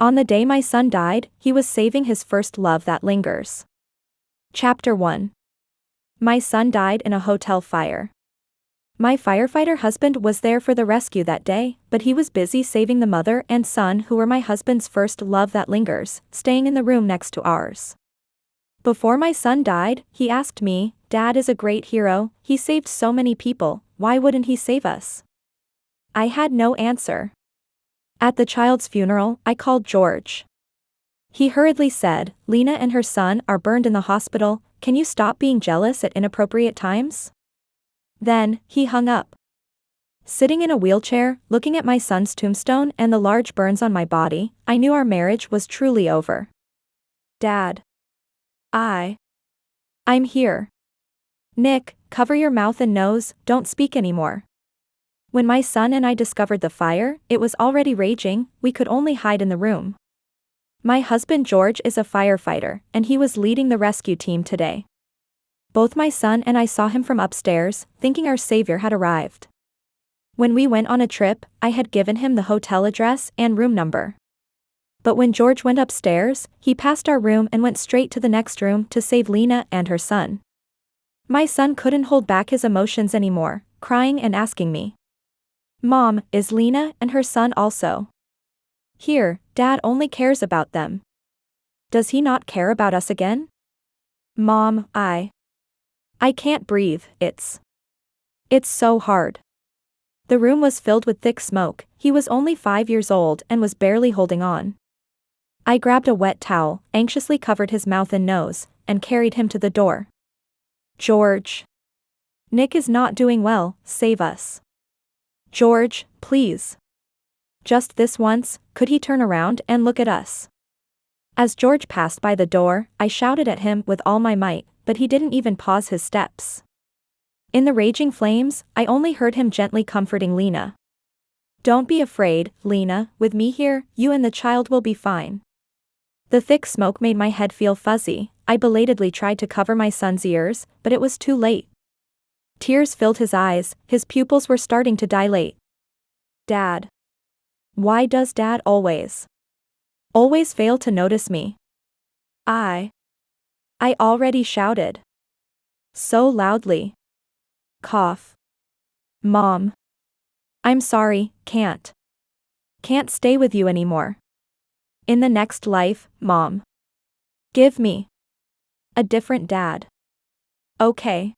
On the day my son died, he was saving his first love that lingers. Chapter 1. My son died in a hotel fire. My firefighter husband was there for the rescue that day, but he was busy saving the mother and son who were my husband's first love that lingers, staying in the room next to ours. Before my son died, he asked me, "Dad is a great hero, he saved so many people, why wouldn't he save us?" I had no answer. At the child's funeral, I called George. He hurriedly said, "Lena and her son are burned in the hospital, can you stop being jealous at inappropriate times?" Then, he hung up. Sitting in a wheelchair, looking at my son's tombstone and the large burns on my body, I knew our marriage was truly over. "Dad. I'm here." "Nick, cover your mouth and nose, don't speak anymore." When my son and I discovered the fire, it was already raging, we could only hide in the room. My husband George is a firefighter, and he was leading the rescue team today. Both my son and I saw him from upstairs, thinking our savior had arrived. When we went on a trip, I had given him the hotel address and room number. But when George went upstairs, he passed our room and went straight to the next room to save Lena and her son. My son couldn't hold back his emotions anymore, crying and asking me, "Mom, is Lena and her son also here? Dad only cares about them. Does he not care about us again?" "Mom, I can't breathe, it's so hard." The room was filled with thick smoke, he was only 5 years old and was barely holding on. I grabbed a wet towel, anxiously covered his mouth and nose, and carried him to the door. "George. Nick is not doing well, save us. George, please. Just this once, could he turn around and look at us?" As George passed by the door, I shouted at him with all my might, but he didn't even pause his steps. In the raging flames, I only heard him gently comforting Lena. "Don't be afraid, Lena, with me here, you and the child will be fine." The thick smoke made my head feel fuzzy, I belatedly tried to cover my son's ears, but it was too late. Tears filled his eyes, his pupils were starting to dilate. "Dad. Why does Dad always fail to notice me?" I already shouted. So loudly. Cough. "Mom. I'm sorry, can't stay with you anymore. In the next life, Mom. Give me a different dad. Okay."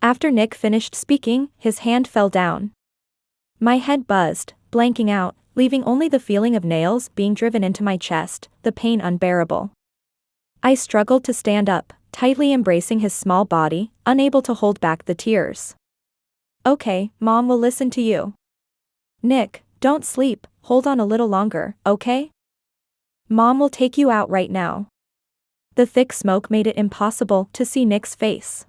After Nick finished speaking, his hand fell down. My head buzzed, blanking out, leaving only the feeling of nails being driven into my chest, the pain unbearable. I struggled to stand up, tightly embracing his small body, unable to hold back the tears. "Okay, Mom will listen to you." "Nick, don't sleep, hold on a little longer, okay? Mom will take you out right now." The thick smoke made it impossible to see Nick's face.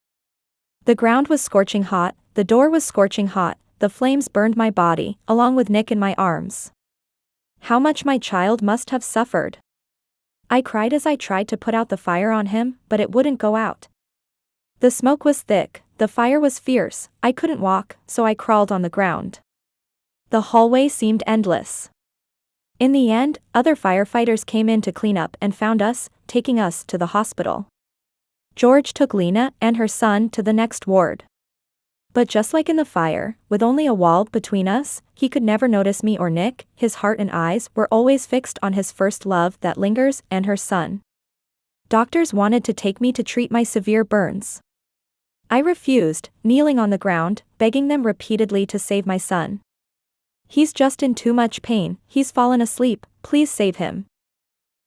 The ground was scorching hot, the door was scorching hot, the flames burned my body, along with Nick in my arms. How much my child must have suffered. I cried as I tried to put out the fire on him, but it wouldn't go out. The smoke was thick, the fire was fierce, I couldn't walk, so I crawled on the ground. The hallway seemed endless. In the end, other firefighters came in to clean up and found us, taking us to the hospital. George took Lena and her son to the next ward. But just like in the fire, with only a wall between us, he could never notice me or Nick, his heart and eyes were always fixed on his first love that lingers and her son. Doctors wanted to take me to treat my severe burns. I refused, kneeling on the ground, begging them repeatedly to save my son. "He's just in too much pain, he's fallen asleep, please save him."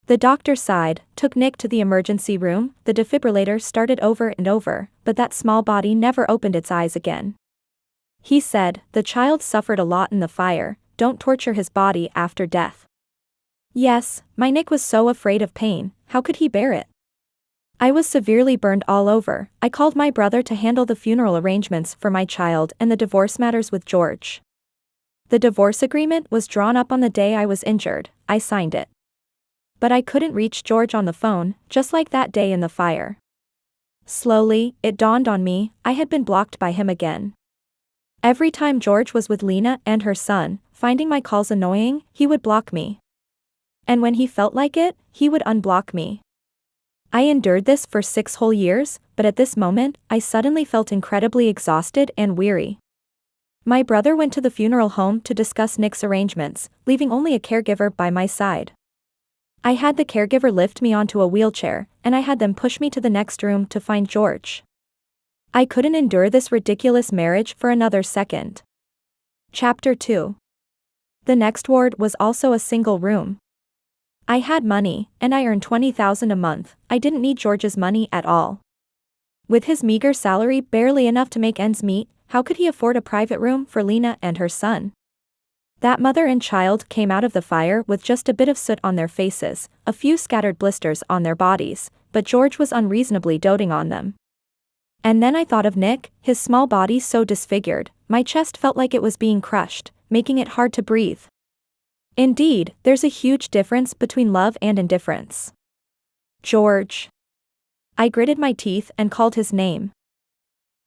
The doctor sighed, took Nick to the emergency room, the defibrillator started over and over, but that small body never opened its eyes again. He said, "The child suffered a lot in the fire, don't torture his body after death." Yes, my Nick was so afraid of pain, how could he bear it? I was severely burned all over, I called my brother to handle the funeral arrangements for my child and the divorce matters with George. The divorce agreement was drawn up on the day I was injured, I signed it. But I couldn't reach George on the phone, just like that day in the fire. Slowly, it dawned on me, I had been blocked by him again. Every time George was with Lena and her son, finding my calls annoying, he would block me. And when he felt like it, he would unblock me. I endured this for 6 whole years, but at this moment, I suddenly felt incredibly exhausted and weary. My brother went to the funeral home to discuss Nick's arrangements, leaving only a caregiver by my side. I had the caregiver lift me onto a wheelchair, and I had them push me to the next room to find George. I couldn't endure this ridiculous marriage for another second. Chapter 2. The next ward was also a single room. I had money, and I earned $20,000 a month. I didn't need George's money at all. With his meager salary barely enough to make ends meet, how could he afford a private room for Lena and her son? That mother and child came out of the fire with just a bit of soot on their faces, a few scattered blisters on their bodies, but George was unreasonably doting on them. And then I thought of Nick, his small body so disfigured, my chest felt like it was being crushed, making it hard to breathe. Indeed, there's a huge difference between love and indifference. George. I gritted my teeth and called his name.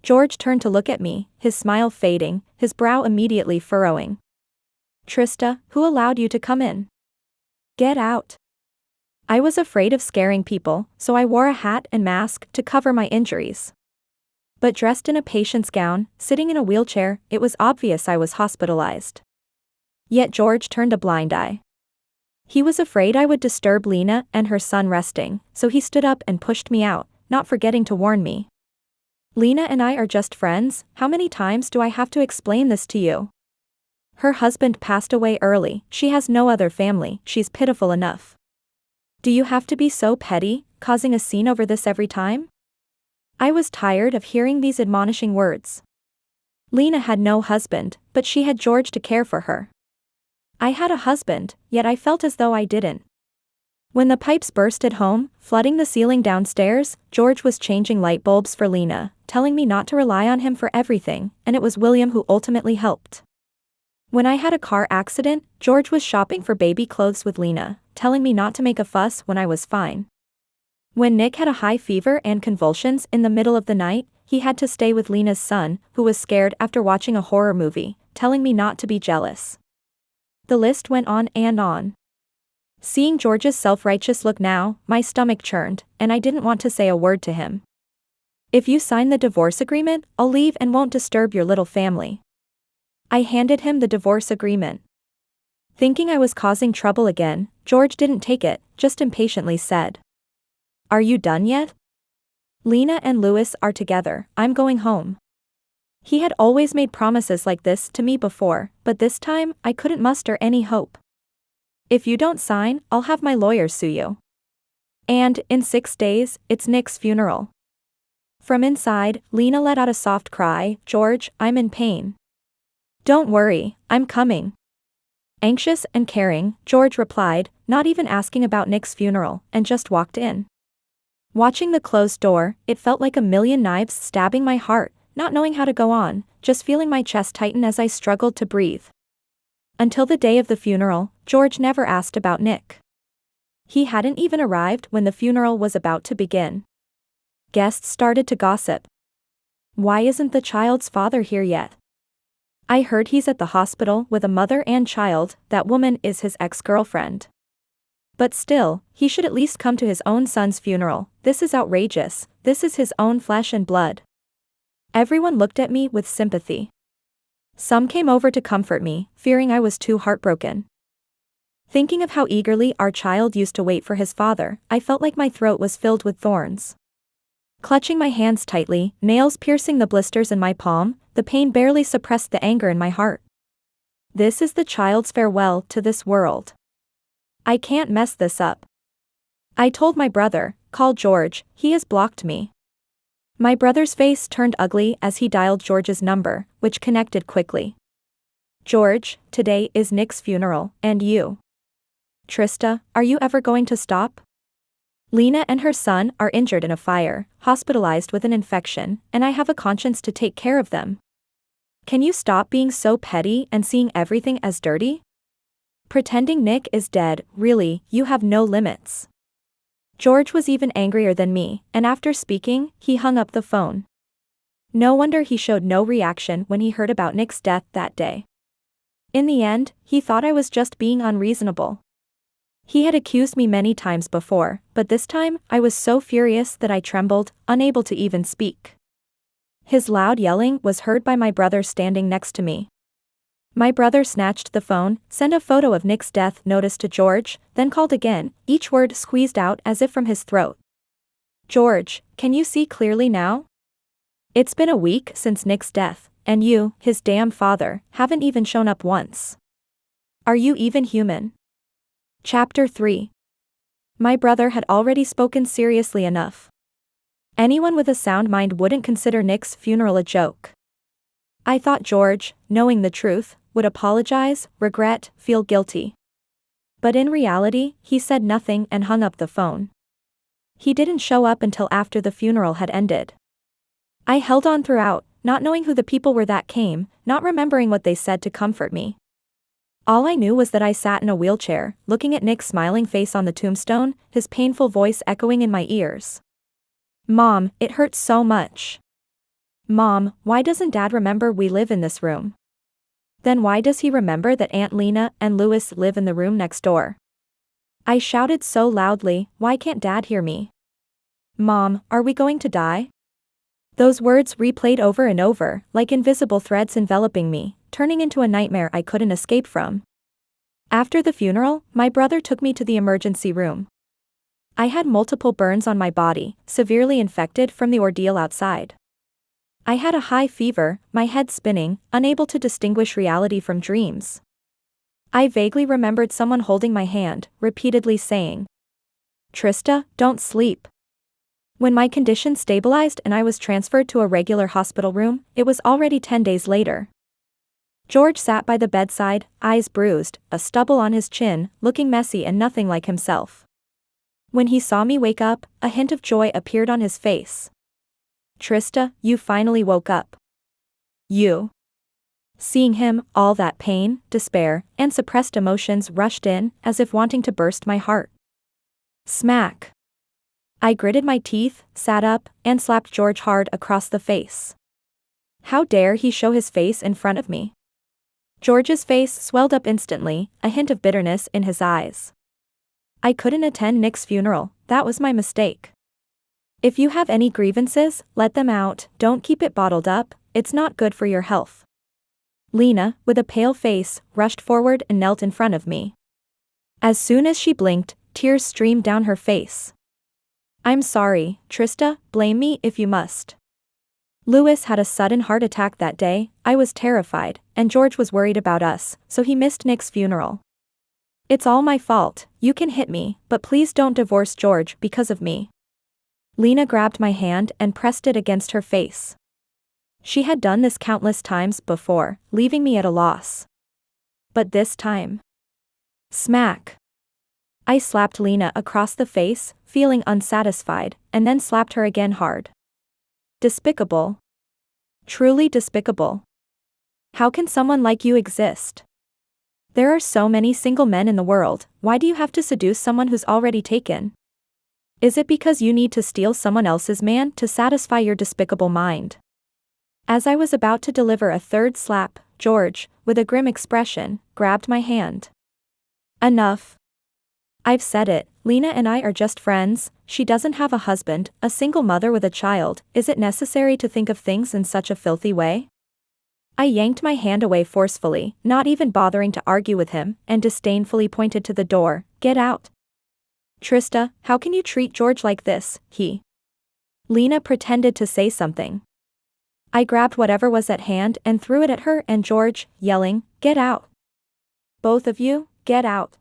George turned to look at me, his smile fading, his brow immediately furrowing. Trista, who allowed you to come in? Get out. I was afraid of scaring people, so I wore a hat and mask to cover my injuries. But dressed in a patient's gown, sitting in a wheelchair, it was obvious I was hospitalized. Yet George turned a blind eye. He was afraid I would disturb Lena and her son resting, so he stood up and pushed me out, not forgetting to warn me. Lena and I are just friends. How many times do I have to explain this to you? Her husband passed away early, she has no other family, she's pitiful enough. Do you have to be so petty, causing a scene over this every time? I was tired of hearing these admonishing words. Lena had no husband, but she had George to care for her. I had a husband, yet I felt as though I didn't. When the pipes burst at home, flooding the ceiling downstairs, George was changing light bulbs for Lena, telling me not to rely on him for everything, and it was William who ultimately helped. When I had a car accident, George was shopping for baby clothes with Lena, telling me not to make a fuss when I was fine. When Nick had a high fever and convulsions in the middle of the night, he had to stay with Lena's son, who was scared after watching a horror movie, telling me not to be jealous. The list went on and on. Seeing George's self-righteous look now, my stomach churned, and I didn't want to say a word to him. If you sign the divorce agreement, I'll leave and won't disturb your little family. I handed him the divorce agreement. Thinking I was causing trouble again, George didn't take it, just impatiently said. Are you done yet? Lena and Louis are together, I'm going home. He had always made promises like this to me before, but this time, I couldn't muster any hope. If you don't sign, I'll have my lawyers sue you. And, in 6 days, it's Nick's funeral. From inside, Lena let out a soft cry, George, I'm in pain. Don't worry, I'm coming. Anxious and caring, George replied, not even asking about Nick's funeral, and just walked in. Watching the closed door, it felt like a million knives stabbing my heart, not knowing how to go on, just feeling my chest tighten as I struggled to breathe. Until the day of the funeral, George never asked about Nick. He hadn't even arrived when the funeral was about to begin. Guests started to gossip. Why isn't the child's father here yet? I heard he's at the hospital with a mother and child, that woman is his ex-girlfriend. But still, he should at least come to his own son's funeral, this is outrageous, this is his own flesh and blood. Everyone looked at me with sympathy. Some came over to comfort me, fearing I was too heartbroken. Thinking of how eagerly our child used to wait for his father, I felt like my throat was filled with thorns. Clutching my hands tightly, nails piercing the blisters in my palm, the pain barely suppressed the anger in my heart. This is the child's farewell to this world. I can't mess this up. I told my brother, call George, he has blocked me. My brother's face turned ugly as he dialed George's number, which connected quickly. George, today is Nick's funeral, and you. Trista, are you ever going to stop? Lena and her son are injured in a fire, hospitalized with an infection, and I have a conscience to take care of them. Can you stop being so petty and seeing everything as dirty? Pretending Nick is dead, really, you have no limits. George was even angrier than me, and after speaking, he hung up the phone. No wonder he showed no reaction when he heard about Nick's death that day. In the end, he thought I was just being unreasonable. He had accused me many times before, but this time, I was so furious that I trembled, unable to even speak. His loud yelling was heard by my brother standing next to me. My brother snatched the phone, sent a photo of Nick's death notice to George, then called again, each word squeezed out as if from his throat. "George, can you see clearly now? It's been a week since Nick's death, and you, his damn father, haven't even shown up once. Are you even human?" Chapter 3. My brother had already spoken seriously enough. Anyone with a sound mind wouldn't consider Nick's funeral a joke. I thought George, knowing the truth, would apologize, regret, feel guilty. But in reality, he said nothing and hung up the phone. He didn't show up until after the funeral had ended. I held on throughout, not knowing who the people were that came, not remembering what they said to comfort me. All I knew was that I sat in a wheelchair, looking at Nick's smiling face on the tombstone, his painful voice echoing in my ears. "Mom, it hurts so much. Mom, why doesn't Dad remember we live in this room? Then why does he remember that Aunt Lena and Louis live in the room next door?" I shouted so loudly, "Why can't Dad hear me? Mom, are we going to die?" Those words replayed over and over, like invisible threads enveloping me, turning into a nightmare I couldn't escape from. After the funeral, my brother took me to the emergency room. I had multiple burns on my body, severely infected from the ordeal outside. I had a high fever, my head spinning, unable to distinguish reality from dreams. I vaguely remembered someone holding my hand, repeatedly saying, "Trista, don't sleep." When my condition stabilized and I was transferred to a regular hospital room, it was already 10 days later. George sat by the bedside, eyes bruised, a stubble on his chin, looking messy and nothing like himself. When he saw me wake up, a hint of joy appeared on his face. "Trista, you finally woke up. You." Seeing him, all that pain, despair, and suppressed emotions rushed in, as if wanting to burst my heart. Smack. I gritted my teeth, sat up, and slapped George hard across the face. How dare he show his face in front of me? George's face swelled up instantly, a hint of bitterness in his eyes. "I couldn't attend Nick's funeral, that was my mistake. If you have any grievances, let them out, don't keep it bottled up, it's not good for your health." Lena, with a pale face, rushed forward and knelt in front of me. As soon as she blinked, tears streamed down her face. "I'm sorry, Trista, blame me if you must. Louis had a sudden heart attack that day, I was terrified, and George was worried about us, so he missed Nick's funeral. It's all my fault, you can hit me, but please don't divorce George because of me." Lena grabbed my hand and pressed it against her face. She had done this countless times before, leaving me at a loss. But this time. Smack. I slapped Lena across the face, feeling unsatisfied, and then slapped her again hard. Despicable. Truly despicable. How can someone like you exist? There are so many single men in the world, why do you have to seduce someone who's already taken? Is it because you need to steal someone else's man to satisfy your despicable mind? As I was about to deliver a third slap, George, with a grim expression, grabbed my hand. "Enough. I've said it, Lena and I are just friends, she doesn't have a husband, a single mother with a child, is it necessary to think of things in such a filthy way?" I yanked my hand away forcefully, not even bothering to argue with him, and disdainfully pointed to the door, "Get out." "Trista, how can you treat George like this, he?" Lena pretended to say something. I grabbed whatever was at hand and threw it at her and George, yelling, "Get out. Both of you, get out."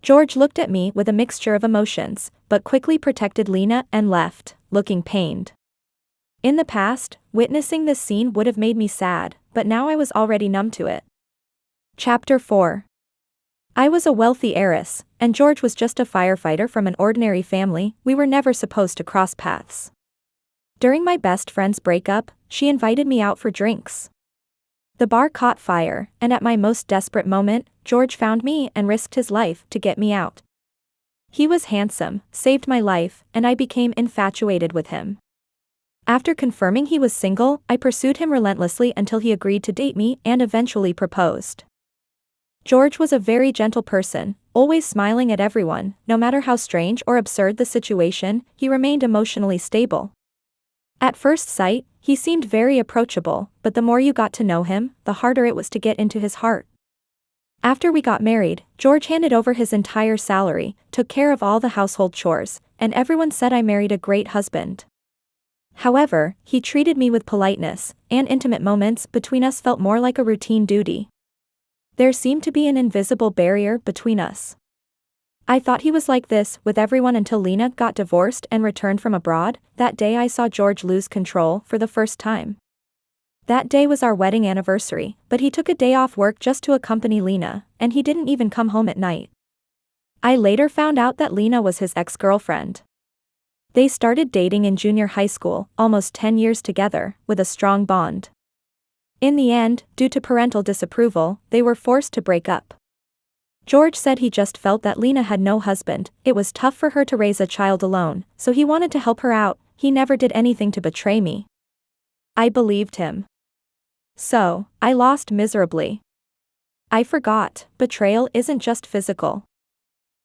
George looked at me with a mixture of emotions, but quickly protected Lena and left, looking pained. In the past, witnessing this scene would have made me sad, but now I was already numb to it. Chapter 4. I was a wealthy heiress, and George was just a firefighter from an ordinary family, we were never supposed to cross paths. During my best friend's breakup, she invited me out for drinks. The bar caught fire, and at my most desperate moment, George found me and risked his life to get me out. He was handsome, saved my life, and I became infatuated with him. After confirming he was single, I pursued him relentlessly until he agreed to date me and eventually proposed. George was a very gentle person, always smiling at everyone. No matter how strange or absurd the situation, he remained emotionally stable. At first sight, he seemed very approachable, but the more you got to know him, the harder it was to get into his heart. After we got married, George handed over his entire salary, took care of all the household chores, and everyone said I married a great husband. However, he treated me with politeness, and intimate moments between us felt more like a routine duty. There seemed to be an invisible barrier between us. I thought he was like this with everyone until Lena got divorced and returned from abroad. That day I saw George lose control for the first time. That day was our wedding anniversary, but he took a day off work just to accompany Lena, and he didn't even come home at night. I later found out that Lena was his ex-girlfriend. They started dating in junior high school, almost 10 years together, with a strong bond. In the end, due to parental disapproval, they were forced to break up. George said he just felt that Lena had no husband, it was tough for her to raise a child alone, so he wanted to help her out. He never did anything to betray me. I believed him. So, I lost miserably. I forgot, betrayal isn't just physical.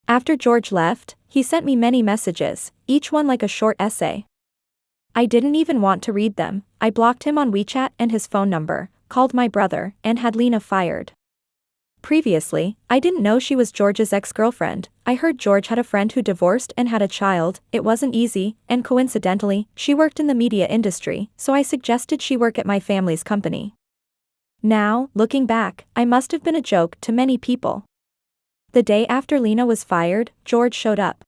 After George left, he sent me many messages, each one like a short essay. I didn't even want to read them. I blocked him on WeChat and his phone number, called my brother, and had Lena fired. Previously, I didn't know she was George's ex-girlfriend. I heard George had a friend who divorced and had a child. It wasn't easy, and coincidentally, she worked in the media industry, so I suggested she work at my family's company. Now, looking back, I must have been a joke to many people. The day after Lena was fired, George showed up.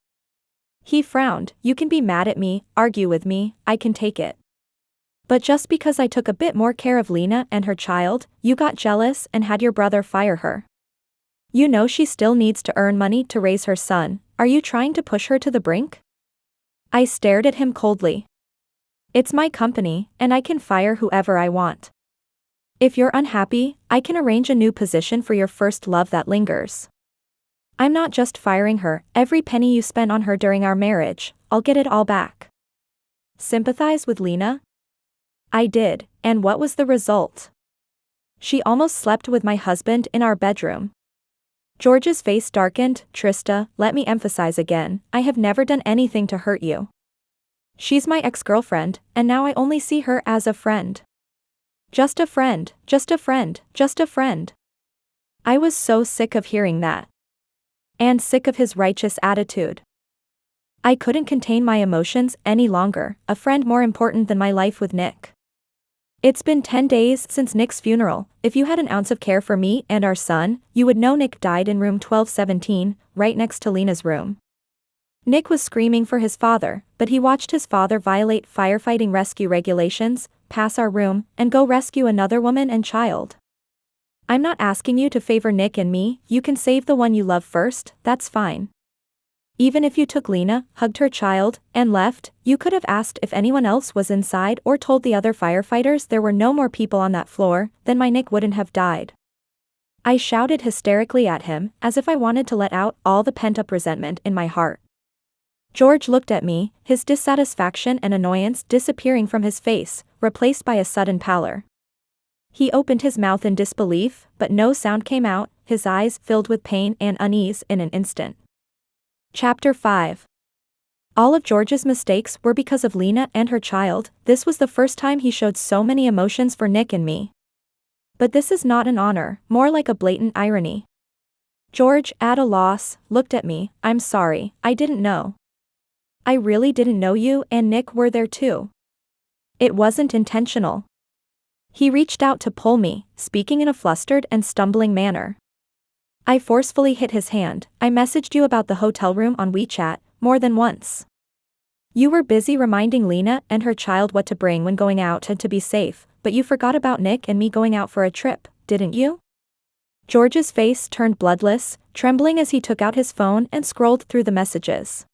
He frowned. You can be mad at me, argue with me, I can take it. But just because I took a bit more care of Lena and her child, you got jealous and had your brother fire her. You know she still needs to earn money to raise her son. Are you trying to push her to the brink? I stared at him coldly. It's my company, and I can fire whoever I want. If you're unhappy, I can arrange a new position for your first love that lingers. I'm not just firing her. Every penny you spent on her during our marriage, I'll get it all back. Sympathize with Lena? I did, and what was the result? She almost slept with my husband in our bedroom. George's face darkened. Trista, let me emphasize again, I have never done anything to hurt you. She's my ex-girlfriend, and now I only see her as a friend. Just a friend, just a friend, just a friend. I was so sick of hearing that. And sick of his righteous attitude. I couldn't contain my emotions any longer. A friend more important than my life with Nick. It's been 10 days since Nick's funeral. If you had an ounce of care for me and our son, you would know Nick died in room 1217, right next to Lena's room. Nick was screaming for his father, but he watched his father violate firefighting rescue regulations, pass our room, and go rescue another woman and child. I'm not asking you to favor Nick and me. You can save the one you love first, that's fine. Even if you took Lena, hugged her child, and left, you could have asked if anyone else was inside or told the other firefighters there were no more people on that floor, then my Nick wouldn't have died. I shouted hysterically at him, as if I wanted to let out all the pent-up resentment in my heart. George looked at me, his dissatisfaction and annoyance disappearing from his face, replaced by a sudden pallor. He opened his mouth in disbelief, but no sound came out, his eyes filled with pain and unease in an instant. Chapter 5. All of George's mistakes were because of Lena and her child. This was the first time he showed so many emotions for Nick and me. But this is not an honor, more like a blatant irony. George, at a loss, looked at me. I'm sorry, I didn't know. I really didn't know you and Nick were there too. It wasn't intentional. He reached out to pull me, speaking in a flustered and stumbling manner. I forcefully hit his hand. I messaged you about the hotel room on WeChat, more than once. You were busy reminding Lena and her child what to bring when going out and to be safe, but you forgot about Nick and me going out for a trip, didn't you? George's face turned bloodless, trembling as he took out his phone and scrolled through the messages.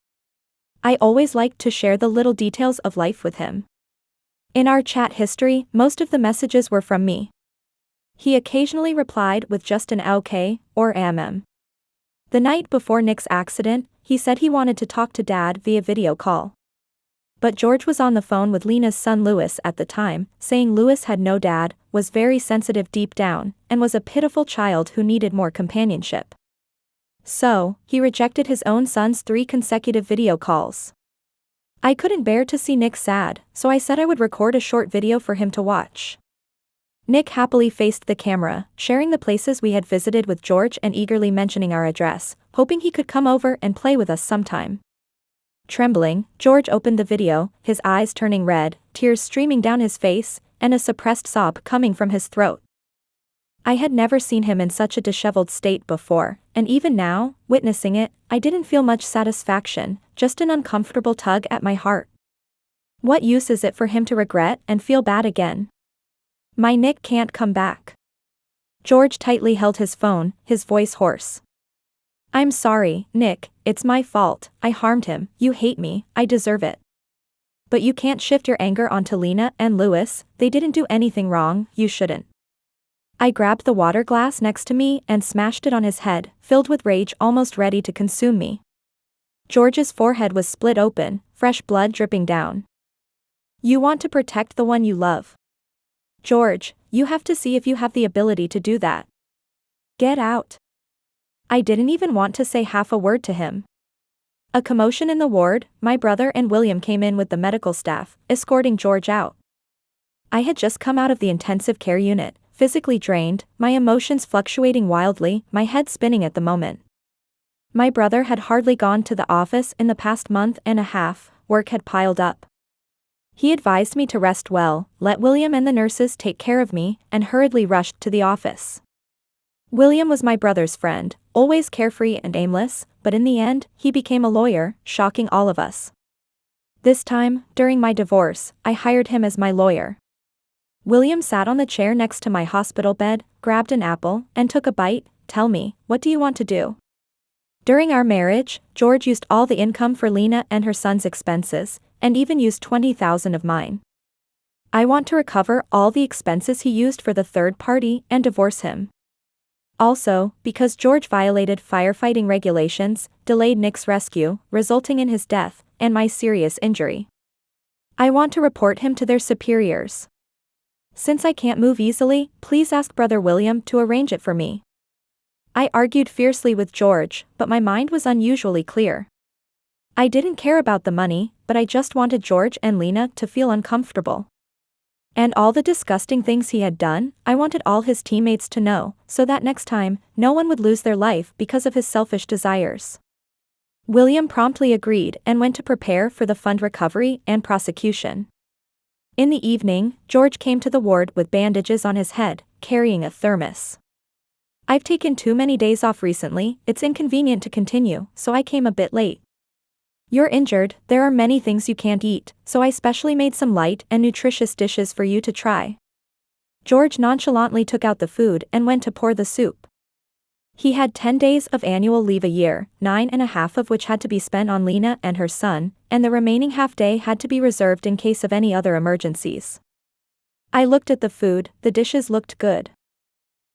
I always liked to share the little details of life with him. In our chat history, most of the messages were from me. He occasionally replied with just an okay, or The night before Nick's accident, he said he wanted to talk to Dad via video call. But George was on the phone with Lena's son Louis at the time, saying Louis had no dad, was very sensitive deep down, and was a pitiful child who needed more companionship. So, he rejected his own son's 3 consecutive video calls. I couldn't bear to see Nick sad, so I said I would record a short video for him to watch. Nick happily faced the camera, sharing the places we had visited with George and eagerly mentioning our address, hoping he could come over and play with us sometime. Trembling, George opened the video, his eyes turning red, tears streaming down his face, and a suppressed sob coming from his throat. I had never seen him in such a disheveled state before, and even now, witnessing it, I didn't feel much satisfaction, just an uncomfortable tug at my heart. What use is it for him to regret and feel bad again? My Nick can't come back. George tightly held his phone, his voice hoarse. I'm sorry, Nick, it's my fault, I harmed him, you hate me, I deserve it. But you can't shift your anger onto Lena and Louis, they didn't do anything wrong, you shouldn't. I grabbed the water glass next to me and smashed it on his head, filled with rage almost ready to consume me. George's forehead was split open, fresh blood dripping down. You want to protect the one you love. George, you have to see if you have the ability to do that. Get out. I didn't even want to say half a word to him. A commotion in the ward, my brother and William came in with the medical staff, escorting George out. I had just come out of the intensive care unit, physically drained, my emotions fluctuating wildly, my head spinning at the moment. My brother had hardly gone to the office in the past month and a half, work had piled up. He advised me to rest well, let William and the nurses take care of me, and hurriedly rushed to the office. William was my brother's friend, always carefree and aimless, but in the end, he became a lawyer, shocking all of us. This time, during my divorce, I hired him as my lawyer. William sat on the chair next to my hospital bed, grabbed an apple, and took a bite. Tell me, what do you want to do? During our marriage, George used all the income for Lena and her son's expenses, and even used $20,000 of mine. I want to recover all the expenses he used for the third party and divorce him. Also, because George violated firefighting regulations, delayed Nick's rescue, resulting in his death, and my serious injury. I want to report him to their superiors. Since I can't move easily, please ask Brother William to arrange it for me. I argued fiercely with George, but my mind was unusually clear. I didn't care about the money, but I just wanted George and Lena to feel uncomfortable. And all the disgusting things he had done, I wanted all his teammates to know, so that next time, no one would lose their life because of his selfish desires. William promptly agreed and went to prepare for the fund recovery and prosecution. In the evening, George came to the ward with bandages on his head, carrying a thermos. I've taken too many days off recently, it's inconvenient to continue, so I came a bit late. You're injured, there are many things you can't eat, so I specially made some light and nutritious dishes for you to try. George nonchalantly took out the food and went to pour the soup. He had 10 days of annual leave a year, 9.5 of which had to be spent on Lena and her son, and the remaining half day had to be reserved in case of any other emergencies. I looked at the food, the dishes looked good.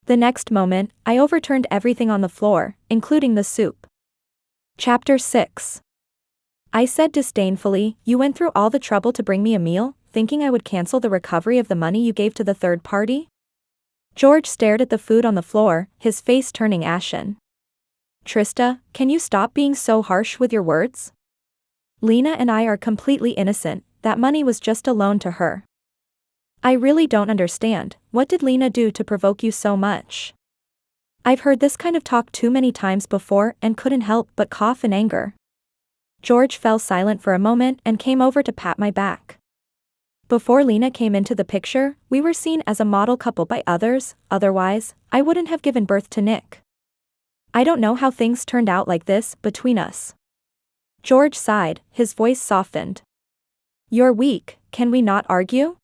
The next moment, I overturned everything on the floor, including the soup. Chapter 6. I said disdainfully, you went through all the trouble to bring me a meal, thinking I would cancel the recovery of the money you gave to the third party? George stared at the food on the floor, his face turning ashen. Trista, can you stop being so harsh with your words? Lena and I are completely innocent, that money was just a loan to her. I really don't understand, what did Lena do to provoke you so much? I've heard this kind of talk too many times before and couldn't help but cough in anger. George fell silent for a moment and came over to pat my back. Before Lena came into the picture, we were seen as a model couple by others, otherwise, I wouldn't have given birth to Nick. I don't know how things turned out like this between us. George sighed, his voice softened. You're weak, can we not argue?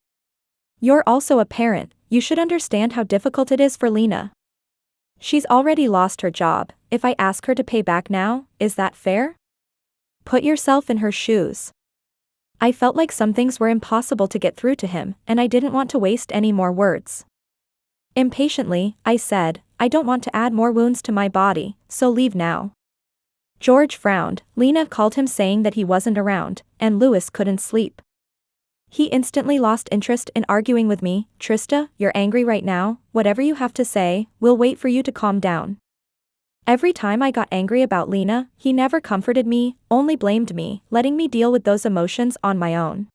You're also a parent, you should understand how difficult it is for Lena. She's already lost her job, if I ask her to pay back now, is that fair? Put yourself in her shoes. I felt like some things were impossible to get through to him, and I didn't want to waste any more words. Impatiently, I said, I don't want to add more wounds to my body, so leave now. George frowned. Lena called him saying that he wasn't around, and Louis couldn't sleep. He instantly lost interest in arguing with me. Trista, you're angry right now, whatever you have to say, we'll wait for you to calm down. Every time I got angry about Lena, he never comforted me, only blamed me, letting me deal with those emotions on my own.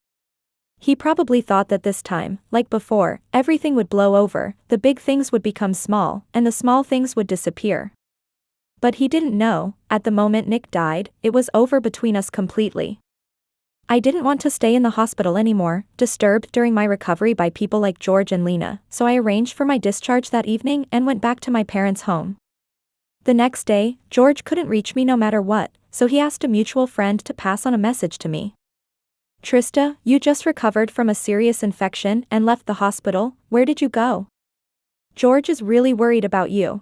He probably thought that this time, like before, everything would blow over, the big things would become small, and the small things would disappear. But he didn't know, at the moment Nick died, it was over between us completely. I didn't want to stay in the hospital anymore, disturbed during my recovery by people like George and Lena, so I arranged for my discharge that evening and went back to my parents' home. The next day, George couldn't reach me no matter what, so he asked a mutual friend to pass on a message to me. Trista, you just recovered from a serious infection and left the hospital, where did you go? George is really worried about you.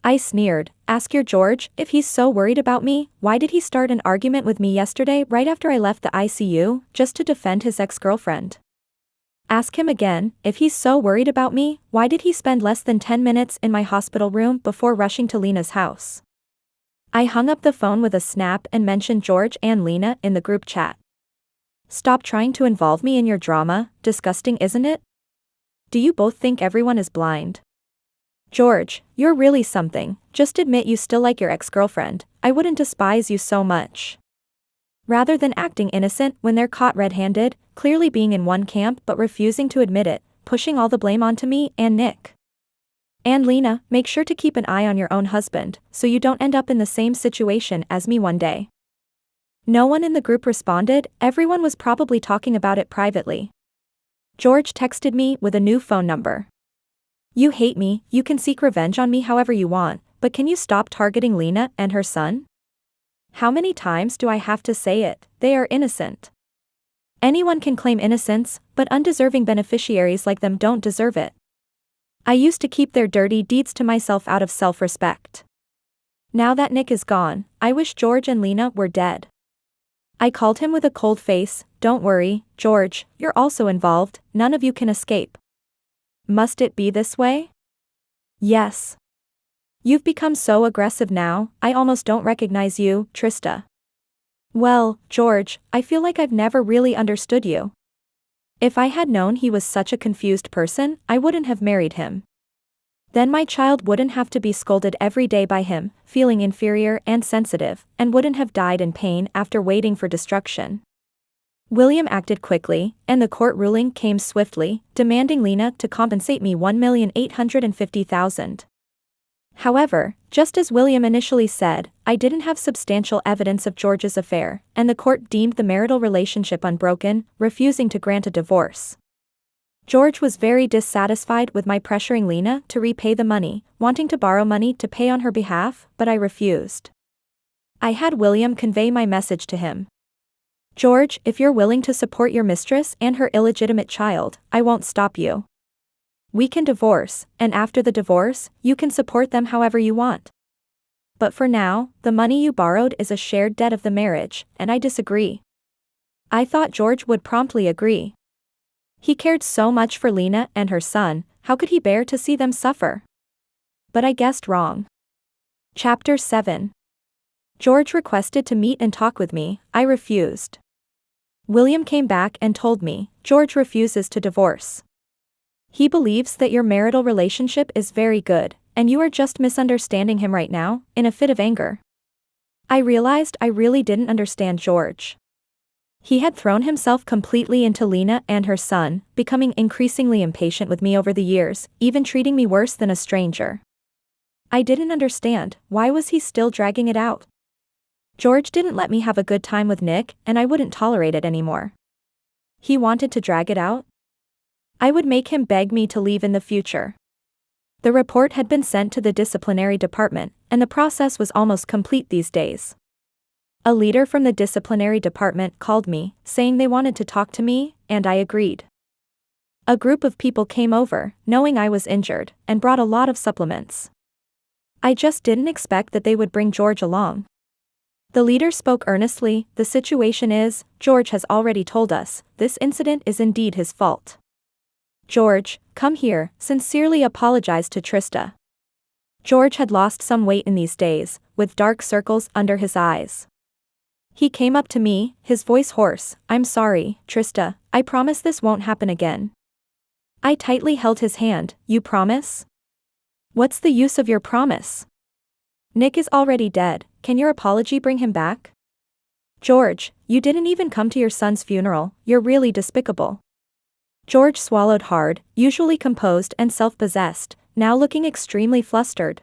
I sneered. Ask your George, if he's so worried about me, why did he start an argument with me yesterday right after I left the ICU, just to defend his ex-girlfriend? Ask him again, if he's so worried about me, why did he spend less than 10 minutes in my hospital room before rushing to Lena's house? I hung up the phone with a snap and mentioned George and Lena in the group chat. Stop trying to involve me in your drama, disgusting isn't it? Do you both think everyone is blind? George, you're really something, just admit you still like your ex-girlfriend, I wouldn't despise you so much. Rather than acting innocent when they're caught red-handed, clearly being in one camp but refusing to admit it, pushing all the blame onto me and Nick. And Lena, make sure to keep an eye on your own husband, so you don't end up in the same situation as me one day. No one in the group responded, everyone was probably talking about it privately. George texted me with a new phone number. You hate me, you can seek revenge on me however you want, but can you stop targeting Lena and her son? How many times do I have to say it? They are innocent. Anyone can claim innocence, but undeserving beneficiaries like them don't deserve it. I used to keep their dirty deeds to myself out of self-respect. Now that Nick is gone, I wish George and Lena were dead. I called him with a cold face, don't worry, George, you're also involved, none of you can escape. Must it be this way? Yes. You've become so aggressive now, I almost don't recognize you, Trista. Well, George, I feel like I've never really understood you. If I had known he was such a confused person, I wouldn't have married him. Then my child wouldn't have to be scolded every day by him, feeling inferior and sensitive, and wouldn't have died in pain after waiting for destruction. William acted quickly, and the court ruling came swiftly, demanding Lena to compensate me $1,850,000. However, just as William initially said, I didn't have substantial evidence of George's affair, and the court deemed the marital relationship unbroken, refusing to grant a divorce. George was very dissatisfied with my pressuring Lena to repay the money, wanting to borrow money to pay on her behalf, but I refused. I had William convey my message to him. George, if you're willing to support your mistress and her illegitimate child, I won't stop you. We can divorce, and after the divorce, you can support them however you want. But for now, the money you borrowed is a shared debt of the marriage, and I disagree. I thought George would promptly agree. He cared so much for Lena and her son, how could he bear to see them suffer? But I guessed wrong. Chapter 7. George requested to meet and talk with me, I refused. William came back and told me, George refuses to divorce. He believes that your marital relationship is very good, and you are just misunderstanding him right now, in a fit of anger. I realized I really didn't understand George. He had thrown himself completely into Lena and her son, becoming increasingly impatient with me over the years, even treating me worse than a stranger. I didn't understand, why was he still dragging it out? George didn't let me have a good time with Nick, and I wouldn't tolerate it anymore. He wanted to drag it out? I would make him beg me to leave in the future. The report had been sent to the disciplinary department, and the process was almost complete these days. A leader from the disciplinary department called me, saying they wanted to talk to me, and I agreed. A group of people came over, knowing I was injured, and brought a lot of supplements. I just didn't expect that they would bring George along. The leader spoke earnestly, the situation is, George has already told us, this incident is indeed his fault. George, come here, sincerely apologize to Trista. George had lost some weight in these days, with dark circles under his eyes. He came up to me, his voice hoarse. "I'm sorry, Trista, I promise this won't happen again." I tightly held his hand. "You promise?" "What's the use of your promise? Nick is already dead, can your apology bring him back?" "George, you didn't even come to your son's funeral, you're really despicable." George swallowed hard, usually composed and self-possessed, now looking extremely flustered.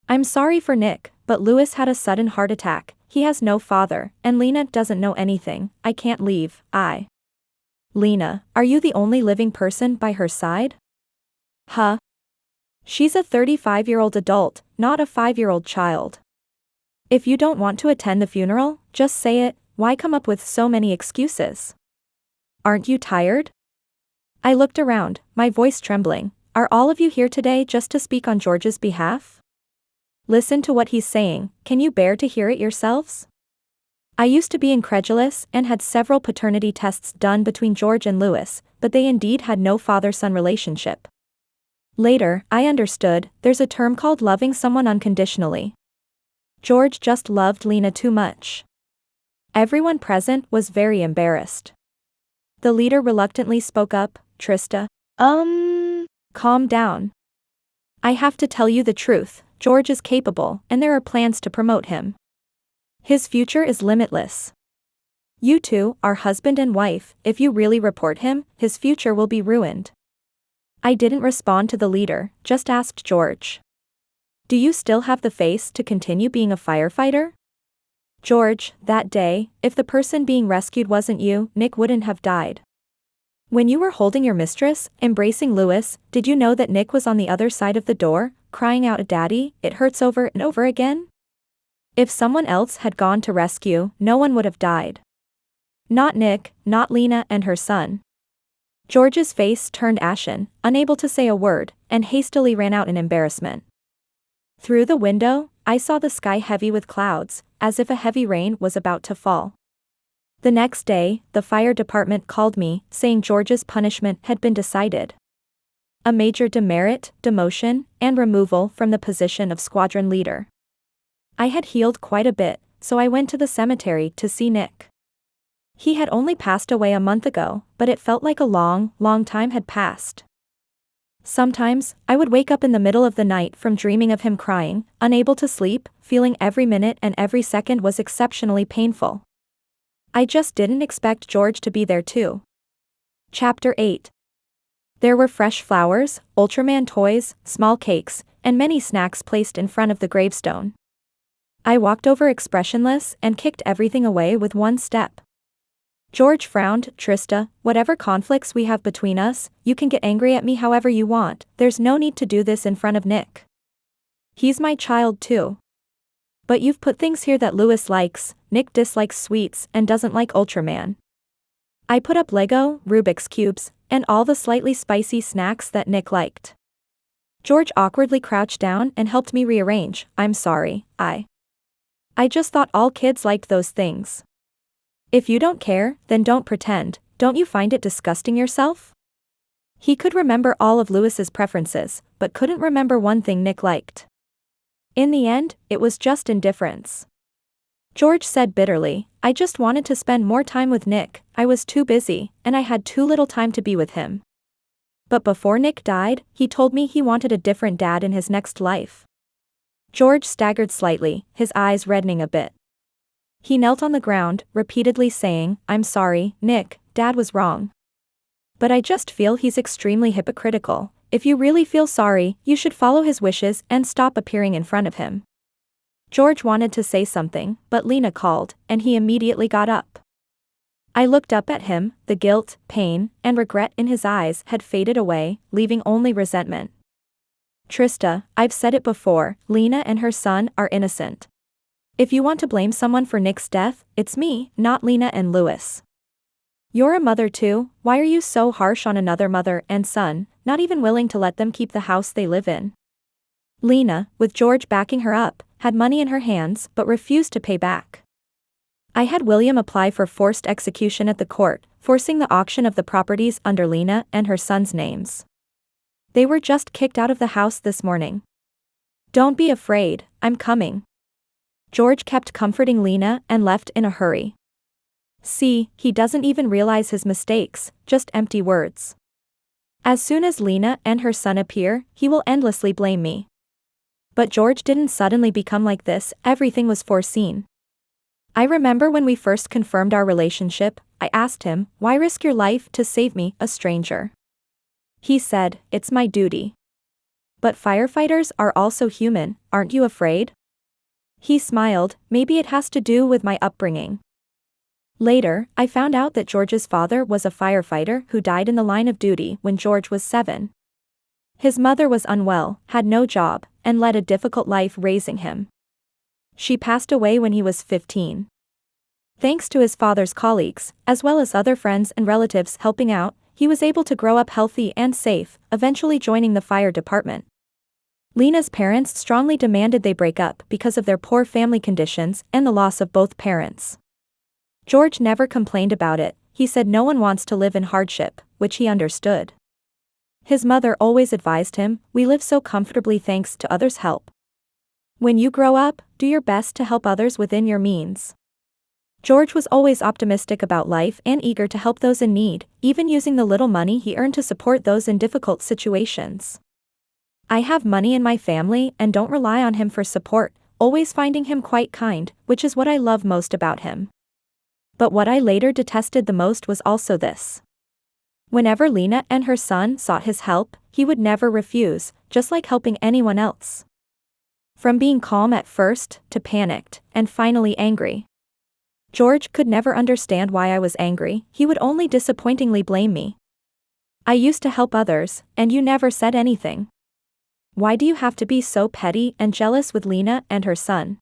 "I'm sorry for Nick, but Louis had a sudden heart attack, he has no father, and Lena doesn't know anything, I can't leave, Lena, are you the only living person by her side?" "Huh? She's a 35-year-old adult, not a 5-year-old child. If you don't want to attend the funeral, just say it, why come up with so many excuses? Aren't you tired?" I looked around, my voice trembling. "Are all of you here today just to speak on George's behalf? Listen to what he's saying, can you bear to hear it yourselves?" I used to be incredulous and had several paternity tests done between George and Louis, but they indeed had no father-son relationship. Later, I understood, there's a term called loving someone unconditionally. George just loved Lena too much. Everyone present was very embarrassed. The leader reluctantly spoke up. "Trista, calm down. I have to tell you the truth, George is capable, and there are plans to promote him. His future is limitless. You two are husband and wife, if you really report him, his future will be ruined." I didn't respond to the leader, just asked George. "Do you still have the face to continue being a firefighter?" "George, that day, if the person being rescued wasn't you, Nick wouldn't have died. When you were holding your mistress, embracing Louis, did you know that Nick was on the other side of the door, crying out, 'Daddy, it hurts,' over and over again? If someone else had gone to rescue, no one would have died. Not Nick, not Lena and her son." George's face turned ashen, unable to say a word, and hastily ran out in embarrassment. Through the window, I saw the sky heavy with clouds, as if a heavy rain was about to fall. The next day, the fire department called me, saying George's punishment had been decided. A major demerit, demotion, and removal from the position of squadron leader. I had healed quite a bit, so I went to the cemetery to see Nick. He had only passed away a month ago, but it felt like a long, long time had passed. Sometimes, I would wake up in the middle of the night from dreaming of him crying, unable to sleep, feeling every minute and every second was exceptionally painful. I just didn't expect George to be there too. Chapter 8. There were fresh flowers, Ultraman toys, small cakes, and many snacks placed in front of the gravestone. I walked over expressionless and kicked everything away with one step. George frowned. "Trista, whatever conflicts we have between us, you can get angry at me however you want, there's no need to do this in front of Nick. He's my child too. But you've put things here that Louis likes, Nick dislikes sweets and doesn't like Ultraman." I put up Lego, Rubik's Cubes, and all the slightly spicy snacks that Nick liked. George awkwardly crouched down and helped me rearrange. "I'm sorry, I just thought all kids liked those things. If you don't care, then don't pretend, don't you find it disgusting yourself?" He could remember all of Louis's preferences, but couldn't remember one thing Nick liked. In the end, it was just indifference. George said bitterly, "I just wanted to spend more time with Nick, I was too busy, and I had too little time to be with him. But before Nick died, he told me he wanted a different dad in his next life." George staggered slightly, his eyes reddening a bit. He knelt on the ground, repeatedly saying, "I'm sorry, Nick, Dad was wrong. But I just feel he's extremely hypocritical. If you really feel sorry, you should follow his wishes and stop appearing in front of him." George wanted to say something, but Lena called, and he immediately got up. I looked up at him, the guilt, pain, and regret in his eyes had faded away, leaving only resentment. "Trista, I've said it before, Lena and her son are innocent. If you want to blame someone for Nick's death, it's me, not Lena and Louis. You're a mother too, why are you so harsh on another mother and son, not even willing to let them keep the house they live in?" Lena, with George backing her up, had money in her hands but refused to pay back. I had William apply for forced execution at the court, forcing the auction of the properties under Lena and her son's names. They were just kicked out of the house this morning. Don't be afraid, I'm coming. George kept comforting Lena and left in a hurry. See, he doesn't even realize his mistakes, just empty words. As soon as Lena and her son appear, he will endlessly blame me. But George didn't suddenly become like this, everything was foreseen. I remember when we first confirmed our relationship, I asked him, why risk your life to save me, a stranger? He said, it's my duty. But firefighters are also human, aren't you afraid? He smiled, maybe it has to do with my upbringing. Later, I found out that George's father was a firefighter who died in the line of duty when George was 7. His mother was unwell, had no job, and led a difficult life raising him. She passed away when he was 15. Thanks to his father's colleagues, as well as other friends and relatives helping out, he was able to grow up healthy and safe, eventually joining the fire department. Lena's parents strongly demanded they break up because of their poor family conditions and the loss of both parents. George never complained about it, he said no one wants to live in hardship, which he understood. His mother always advised him, we live so comfortably thanks to others' help. When you grow up, do your best to help others within your means. George was always optimistic about life and eager to help those in need, even using the little money he earned to support those in difficult situations. I have money in my family and don't rely on him for support, always finding him quite kind, which is what I love most about him. But what I later detested the most was also this. Whenever Lena and her son sought his help, he would never refuse, just like helping anyone else. From being calm at first, to panicked, and finally angry. George could never understand why I was angry, he would only disappointingly blame me. I used to help others, and you never said anything. Why do you have to be so petty and jealous with Lena and her son?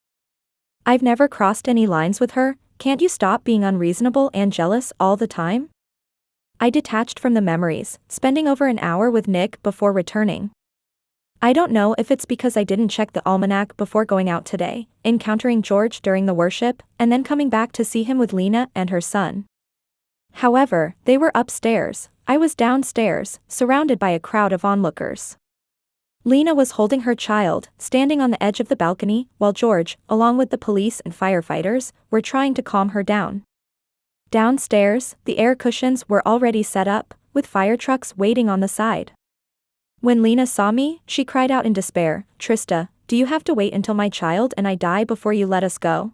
I've never crossed any lines with her, can't you stop being unreasonable and jealous all the time? I detached from the memories, spending over an hour with Nick before returning. I don't know if it's because I didn't check the almanac before going out today, encountering George during the worship, and then coming back to see him with Lena and her son. However, they were upstairs, I was downstairs, surrounded by a crowd of onlookers. Lena was holding her child, standing on the edge of the balcony, while George, along with the police and firefighters, were trying to calm her down. Downstairs, the air cushions were already set up, with fire trucks waiting on the side. When Lena saw me, she cried out in despair, Trista, do you have to wait until my child and I die before you let us go?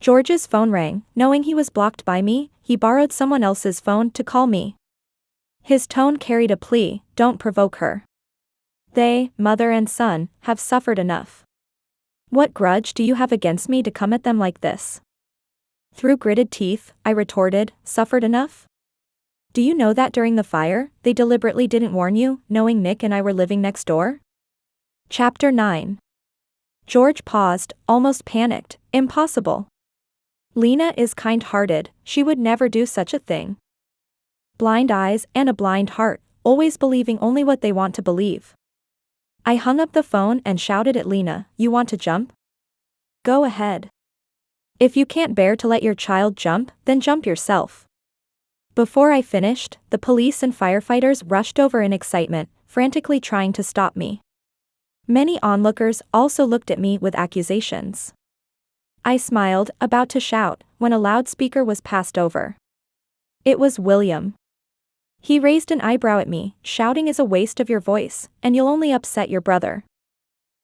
George's phone rang, knowing he was blocked by me, he borrowed someone else's phone to call me. His tone carried a plea, don't provoke her. They, mother and son, have suffered enough. What grudge do you have against me to come at them like this? Through gritted teeth, I retorted, suffered enough? Do you know that during the fire, they deliberately didn't warn you, knowing Nick and I were living next door? Chapter 9. George paused, almost panicked, impossible. Lena is kind-hearted, she would never do such a thing. Blind eyes and a blind heart, always believing only what they want to believe. I hung up the phone and shouted at Lena, you want to jump? Go ahead. If you can't bear to let your child jump, then jump yourself. Before I finished, the police and firefighters rushed over in excitement, frantically trying to stop me. Many onlookers also looked at me with accusations. I smiled, about to shout, when a loudspeaker was passed over. It was William. He raised an eyebrow at me, shouting is a waste of your voice, and you'll only upset your brother.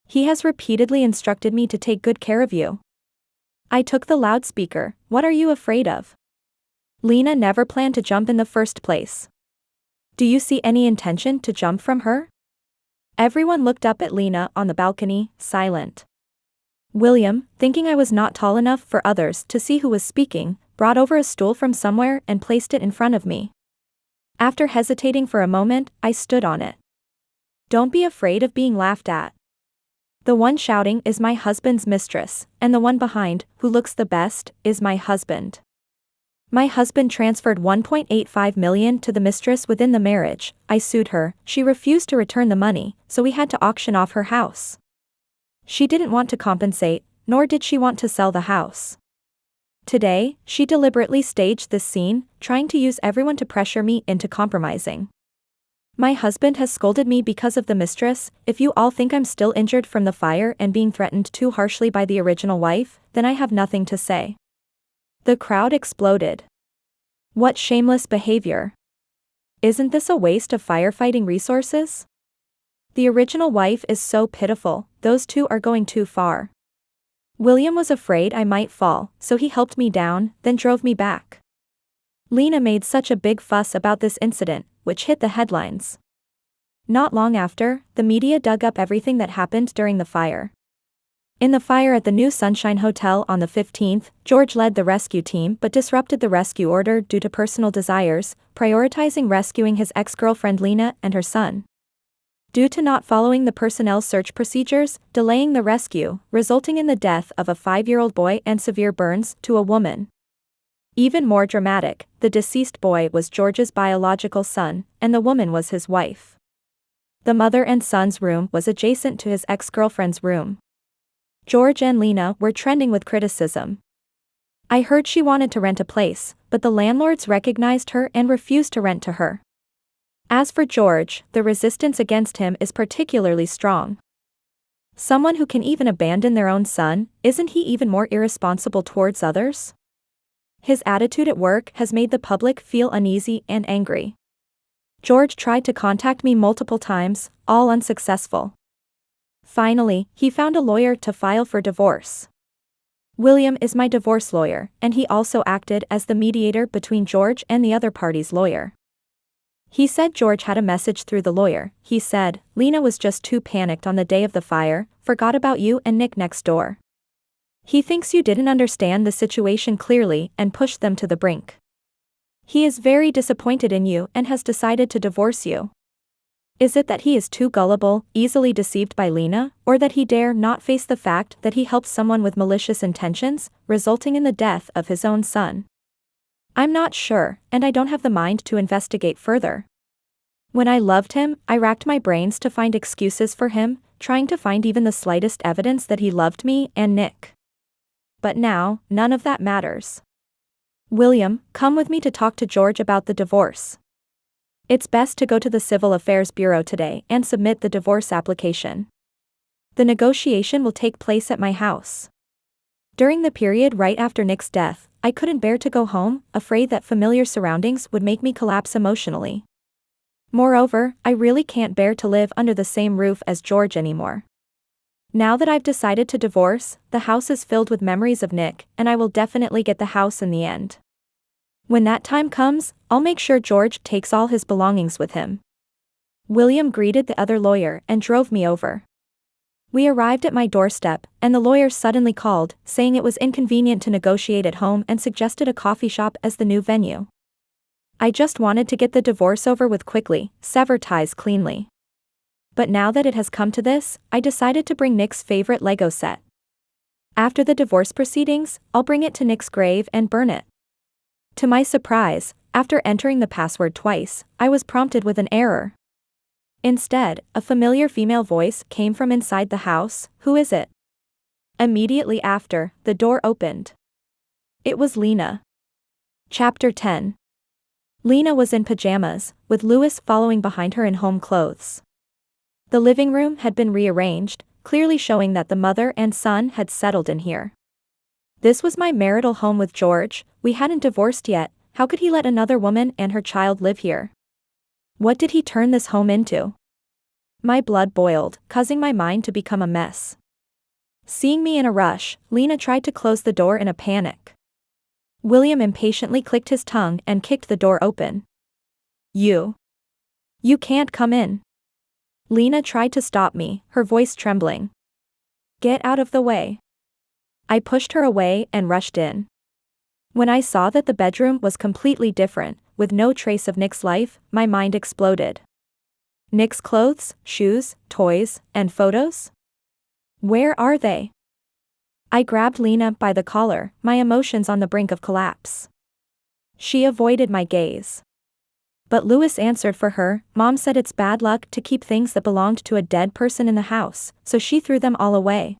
He has repeatedly instructed me to take good care of you. I took the loudspeaker, what are you afraid of? Lena never planned to jump in the first place. Do you see any intention to jump from her? Everyone looked up at Lena on the balcony, silent. William, thinking I was not tall enough for others to see who was speaking, brought over a stool from somewhere and placed it in front of me. After hesitating for a moment, I stood on it. Don't be afraid of being laughed at. The one shouting is my husband's mistress, and the one behind, who looks the best, is my husband. My husband transferred $1.85 million to the mistress within the marriage. I sued her, she refused to return the money, so we had to auction off her house. She didn't want to compensate, nor did she want to sell the house. Today, she deliberately staged this scene, trying to use everyone to pressure me into compromising. My husband has scolded me because of the mistress. If you all think I'm still injured from the fire and being threatened too harshly by the original wife, then I have nothing to say. The crowd exploded. What shameless behavior. Isn't this a waste of firefighting resources? The original wife is so pitiful, those two are going too far. William was afraid I might fall, so he helped me down, then drove me back. Lena made such a big fuss about this incident, which hit the headlines. Not long after, the media dug up everything that happened during the fire. In the fire at the New Sunshine Hotel on the 15th, George led the rescue team but disrupted the rescue order due to personal desires, prioritizing rescuing his ex-girlfriend Lena and her son. Due to not following the personnel search procedures, delaying the rescue, resulting in the death of a 5-year-old boy and severe burns to a woman. Even more dramatic, the deceased boy was George's biological son, and the woman was his wife. The mother and son's room was adjacent to his ex-girlfriend's room. George and Lena were trending with criticism. I heard she wanted to rent a place, but the landlords recognized her and refused to rent to her. As for George, the resistance against him is particularly strong. Someone who can even abandon their own son, isn't he even more irresponsible towards others? His attitude at work has made the public feel uneasy and angry. George tried to contact me multiple times, all unsuccessful. Finally, he found a lawyer to file for divorce. William is my divorce lawyer, and he also acted as the mediator between George and the other party's lawyer. He said George had a message through the lawyer. He said, Lena was just too panicked on the day of the fire, forgot about you and Nick next door. He thinks you didn't understand the situation clearly and pushed them to the brink. He is very disappointed in you and has decided to divorce you. Is it that he is too gullible, easily deceived by Lena, or that he dare not face the fact that he helped someone with malicious intentions, resulting in the death of his own son? I'm not sure, and I don't have the mind to investigate further. When I loved him, I racked my brains to find excuses for him, trying to find even the slightest evidence that he loved me and Nick. But now, none of that matters. William, come with me to talk to George about the divorce. It's best to go to the Civil Affairs Bureau today and submit the divorce application. The negotiation will take place at my house. During the period right after Nick's death, I couldn't bear to go home, afraid that familiar surroundings would make me collapse emotionally. Moreover, I really can't bear to live under the same roof as George anymore. Now that I've decided to divorce, the house is filled with memories of Nick, and I will definitely get the house in the end. When that time comes, I'll make sure George takes all his belongings with him. William greeted the other lawyer and drove me over. We arrived at my doorstep, and the lawyer suddenly called, saying it was inconvenient to negotiate at home and suggested a coffee shop as the new venue. I just wanted to get the divorce over with quickly, sever ties cleanly. But now that it has come to this, I decided to bring Nick's favorite Lego set. After the divorce proceedings, I'll bring it to Nick's grave and burn it. To my surprise, after entering the password twice, I was prompted with an error. Instead, a familiar female voice came from inside the house. Who is it? Immediately after, the door opened. It was Lena. Chapter 10. Lena was in pajamas, with Louis following behind her in home clothes. The living room had been rearranged, clearly showing that the mother and son had settled in here. This was my marital home with George. We hadn't divorced yet. How could he let another woman and her child live here? What did he turn this home into? My blood boiled, causing my mind to become a mess. Seeing me in a rush, Lena tried to close the door in a panic. William impatiently clicked his tongue and kicked the door open. You can't come in. Lena tried to stop me, her voice trembling. Get out of the way. I pushed her away and rushed in. When I saw that the bedroom was completely different, with no trace of Nick's life, my mind exploded. Nick's clothes, shoes, toys, and photos? Where are they? I grabbed Lena by the collar, my emotions on the brink of collapse. She avoided my gaze. But Louis answered for her. Mom said it's bad luck to keep things that belonged to a dead person in the house, so she threw them all away.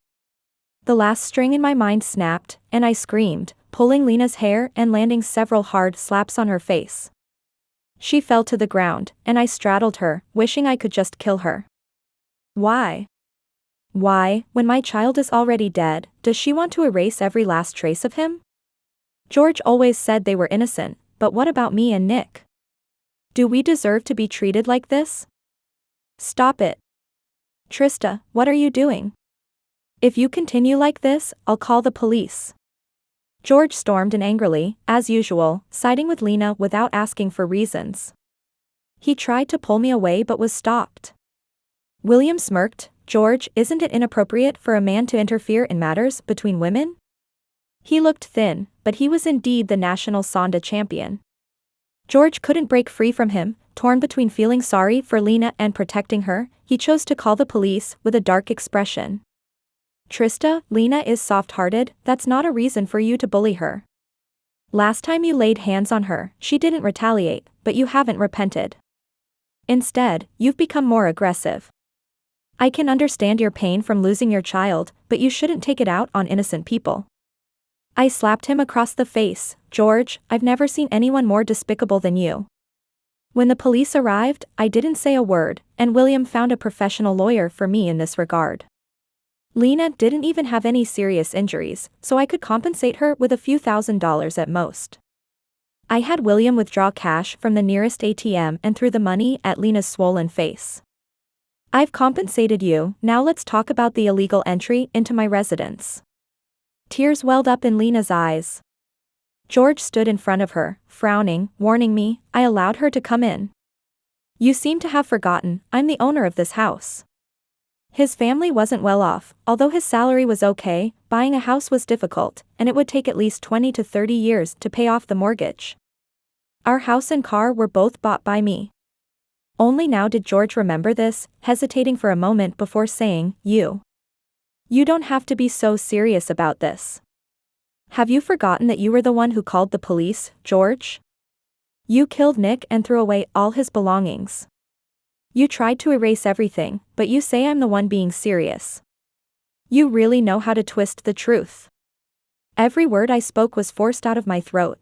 The last string in my mind snapped, and I screamed, pulling Lena's hair and landing several hard slaps on her face. She fell to the ground, and I straddled her, wishing I could just kill her. Why? Why, when my child is already dead, does she want to erase every last trace of him? George always said they were innocent, but what about me and Nick? Do we deserve to be treated like this? Stop it. Trista, what are you doing? If you continue like this, I'll call the police. George stormed in angrily, as usual, siding with Lena without asking for reasons. He tried to pull me away but was stopped. William smirked. George, isn't it inappropriate for a man to interfere in matters between women? He looked thin, but he was indeed the national Sonda champion. George couldn't break free from him, torn between feeling sorry for Lena and protecting her. He chose to call the police with a dark expression. Trista, Lena is soft-hearted, that's not a reason for you to bully her. Last time you laid hands on her, she didn't retaliate, but you haven't repented. Instead, you've become more aggressive. I can understand your pain from losing your child, but you shouldn't take it out on innocent people. I slapped him across the face. George, I've never seen anyone more despicable than you. When the police arrived, I didn't say a word, and William found a professional lawyer for me in this regard. Lena didn't even have any serious injuries, so I could compensate her with a few $1,000s at most. I had William withdraw cash from the nearest ATM and threw the money at Lena's swollen face. I've compensated you, now let's talk about the illegal entry into my residence. Tears welled up in Lena's eyes. George stood in front of her, frowning, warning me. I allowed her to come in. You seem to have forgotten, I'm the owner of this house. His family wasn't well off, although his salary was okay. Buying a house was difficult, and it would take at least 20 to 30 years to pay off the mortgage. Our house and car were both bought by me. Only now did George remember this, hesitating for a moment before saying, You don't have to be so serious about this. Have you forgotten that you were the one who called the police, George? You killed Nick and threw away all his belongings. You tried to erase everything, but you say I'm the one being serious. You really know how to twist the truth. Every word I spoke was forced out of my throat.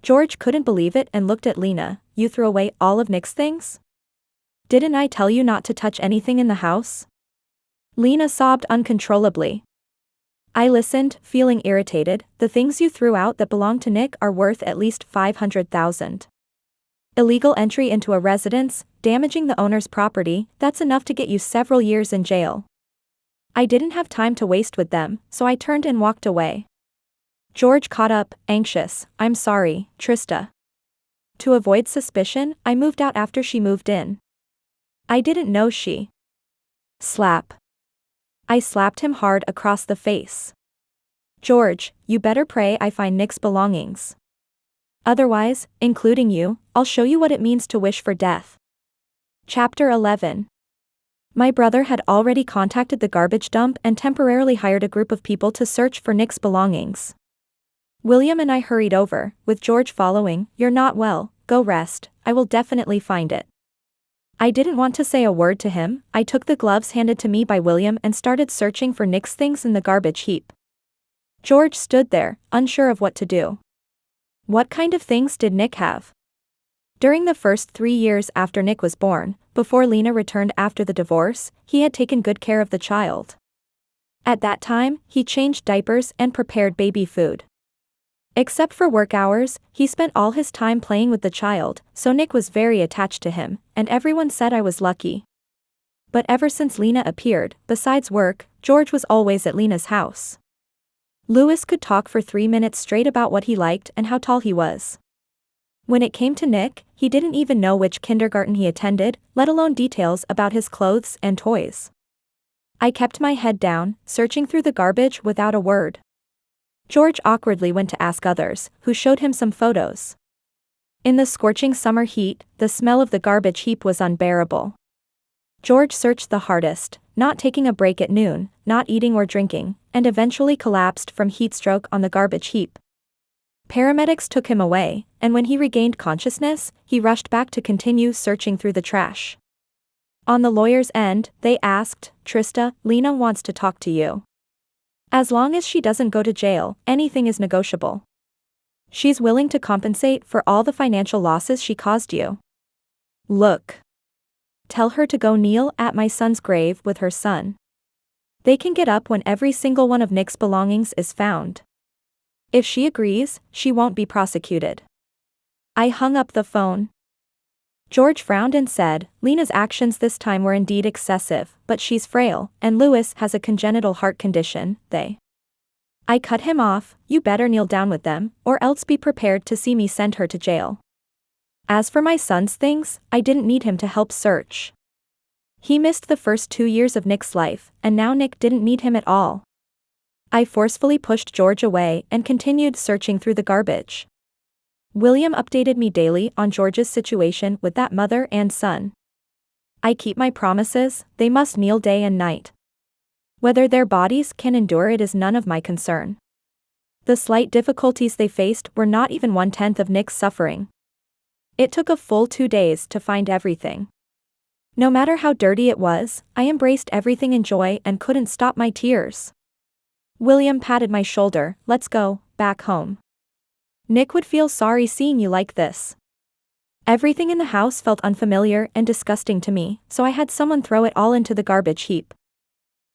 George couldn't believe it and looked at Lena. You threw away all of Nick's things? Didn't I tell you not to touch anything in the house? Lena sobbed uncontrollably. I listened, feeling irritated. The things you threw out that belong to Nick are worth at least $500,000. Illegal entry into a residence, damaging the owner's property, that's enough to get you several years in jail. I didn't have time to waste with them, so I turned and walked away. George caught up, anxious. I'm sorry, Trista. To avoid suspicion, I moved out after she moved in. I didn't know she. Slap. I slapped him hard across the face. George, you better pray I find Nick's belongings. Otherwise, including you, I'll show you what it means to wish for death. Chapter 11. My brother had already contacted the garbage dump and temporarily hired a group of people to search for Nick's belongings. William and I hurried over, with George following. You're not well, go rest, I will definitely find it. I didn't want to say a word to him. I took the gloves handed to me by William and started searching for Nick's things in the garbage heap. George stood there, unsure of what to do. What kind of things did Nick have? During the first 3 years after Nick was born, before Lena returned after the divorce, he had taken good care of the child. At that time, he changed diapers and prepared baby food. Except for work hours, he spent all his time playing with the child, so Nick was very attached to him, and everyone said I was lucky. But ever since Lena appeared, besides work, George was always at Lena's house. Louis could talk for 3 minutes straight about what he liked and how tall he was. When it came to Nick, he didn't even know which kindergarten he attended, let alone details about his clothes and toys. I kept my head down, searching through the garbage without a word. George awkwardly went to ask others, who showed him some photos. In the scorching summer heat, the smell of the garbage heap was unbearable. George searched the hardest, not taking a break at noon, not eating or drinking, and eventually collapsed from heatstroke on the garbage heap. Paramedics took him away, and when he regained consciousness, he rushed back to continue searching through the trash. On the lawyer's end, they asked, Trista, Lena wants to talk to you. As long as she doesn't go to jail, anything is negotiable. She's willing to compensate for all the financial losses she caused you. Look. Tell her to go kneel at my son's grave with her son. They can get up when every single one of Nick's belongings is found. If she agrees, she won't be prosecuted. I hung up the phone. George frowned and said, Lena's actions this time were indeed excessive, but she's frail, and Louis has a congenital heart condition, I cut him off. You better kneel down with them, or else be prepared to see me send her to jail. As for my son's things, I didn't need him to help search. He missed the first 2 years of Nick's life, and now Nick didn't need him at all. I forcefully pushed George away and continued searching through the garbage. William updated me daily on George's situation with that mother and son. I keep my promises, they must kneel day and night. Whether their bodies can endure it is none of my concern. The slight difficulties they faced were not even 1/10 of Nick's suffering. It took a full 2 days to find everything. No matter how dirty it was, I embraced everything in joy and couldn't stop my tears. William patted my shoulder. Let's go, back home. Nick would feel sorry seeing you like this. Everything in the house felt unfamiliar and disgusting to me, so I had someone throw it all into the garbage heap.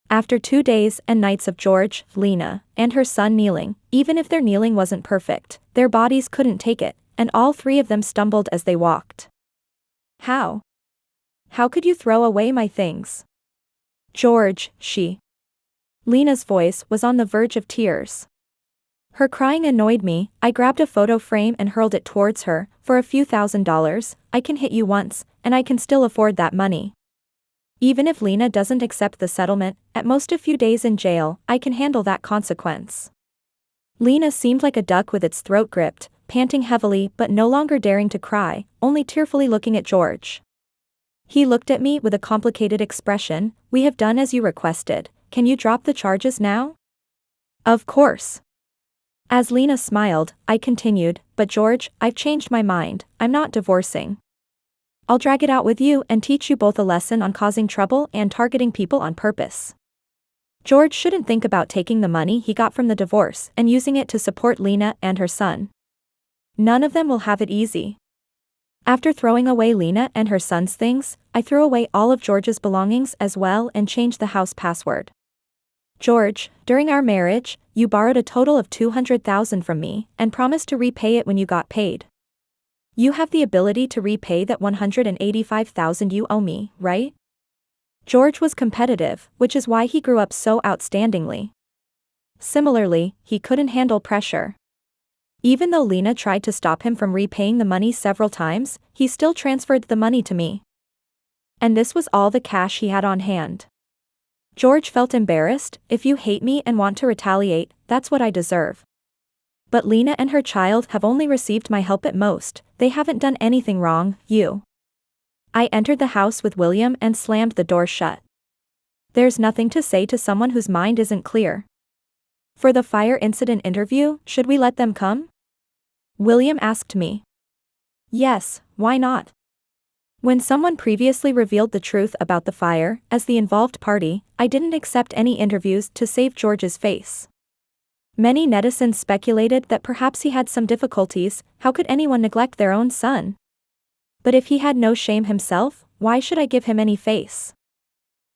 After 2 days and nights of George, Lena, and her son kneeling, even if their kneeling wasn't perfect, their bodies couldn't take it, and all 3 of them stumbled as they walked. How? How could you throw away my things? George, Lena's voice was on the verge of tears. Her crying annoyed me. I grabbed a photo frame and hurled it towards her. For a few $1,000s, I can hit you once, and I can still afford that money. Even if Lena doesn't accept the settlement, at most a few days in jail, I can handle that consequence. Lena seemed like a duck with its throat gripped, panting heavily but no longer daring to cry, only tearfully looking at George. He looked at me with a complicated expression. We have done as you requested. Can you drop the charges now? Of course. As Lena smiled, I continued, but George, I've changed my mind. I'm not divorcing. I'll drag it out with you and teach you both a lesson on causing trouble and targeting people on purpose. George shouldn't think about taking the money he got from the divorce and using it to support Lena and her son. None of them will have it easy. After throwing away Lena and her son's things, I threw away all of George's belongings as well and changed the house password. George, during our marriage, you borrowed a total of $200,000 from me and promised to repay it when you got paid. You have the ability to repay that $185,000 you owe me, right? George was competitive, which is why he grew up so outstandingly. Similarly, he couldn't handle pressure. Even though Lena tried to stop him from repaying the money several times, he still transferred the money to me. And this was all the cash he had on hand. George felt embarrassed. If you hate me and want to retaliate, that's what I deserve. But Lena and her child have only received my help at most. They haven't done anything wrong, I entered the house with William and slammed the door shut. There's nothing to say to someone whose mind isn't clear. For the fire incident interview, should we let them come? William asked me. Yes, why not? When someone previously revealed the truth about the fire, as the involved party, I didn't accept any interviews to save George's face. Many netizens speculated that perhaps he had some difficulties. How could anyone neglect their own son? But if he had no shame himself, why should I give him any face?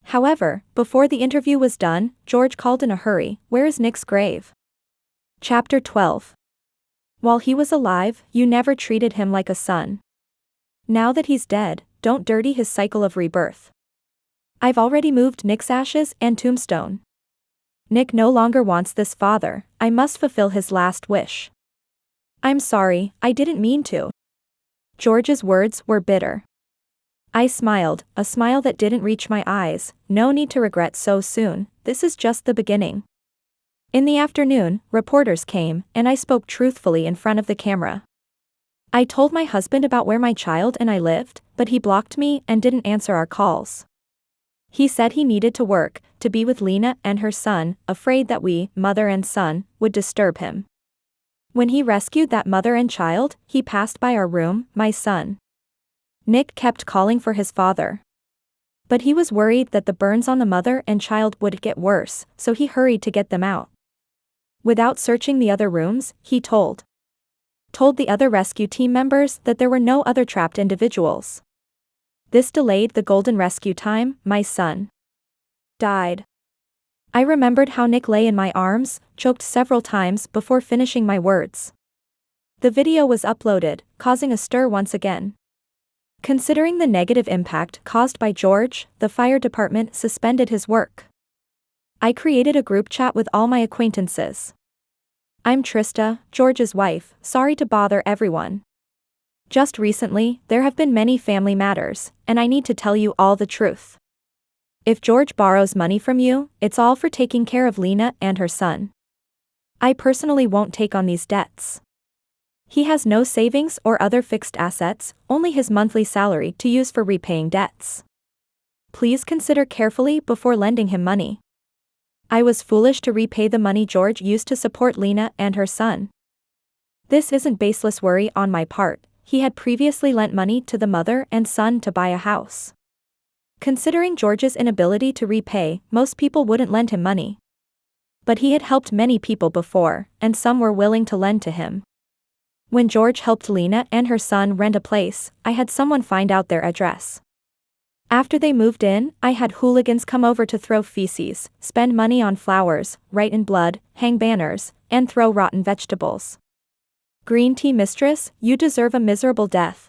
However, before the interview was done, George called in a hurry. Where is Nick's grave? Chapter 12. While he was alive, you never treated him like a son. Now that he's dead, don't dirty his cycle of rebirth. I've already moved Nick's ashes and tombstone. Nick no longer wants this father. I must fulfill his last wish. I'm sorry, I didn't mean to. George's words were bitter. I smiled, a smile that didn't reach my eyes. No need to regret so soon, this is just the beginning. In the afternoon, reporters came, and I spoke truthfully in front of the camera. I told my husband about where my child and I lived, but he blocked me and didn't answer our calls. He said he needed to work, to be with Lena and her son, afraid that we, mother and son, would disturb him. When he rescued that mother and child, he passed by our room, my son. Nick kept calling for his father. But he was worried that the burns on the mother and child would get worse, so he hurried to get them out. Without searching the other rooms, he told told the other rescue team members that there were no other trapped individuals. This delayed the golden rescue time. My son died. I remembered how Nick lay in my arms, choked several times before finishing my words. The video was uploaded, causing a stir once again. Considering the negative impact caused by George, the fire department suspended his work. I created a group chat with all my acquaintances. I'm Trista, George's wife, sorry to bother everyone. Just recently, there have been many family matters, and I need to tell you all the truth. If George borrows money from you, it's all for taking care of Lena and her son. I personally won't take on these debts. He has no savings or other fixed assets, only his monthly salary to use for repaying debts. Please consider carefully before lending him money. I was foolish to repay the money George used to support Lena and her son. This isn't baseless worry on my part. He had previously lent money to the mother and son to buy a house. Considering George's inability to repay, most people wouldn't lend him money. But he had helped many people before, and some were willing to lend to him. When George helped Lena and her son rent a place, I had someone find out their address. After they moved in, I had hooligans come over to throw feces, spend money on flowers, write in blood, hang banners, and throw rotten vegetables. Green tea mistress, you deserve a miserable death.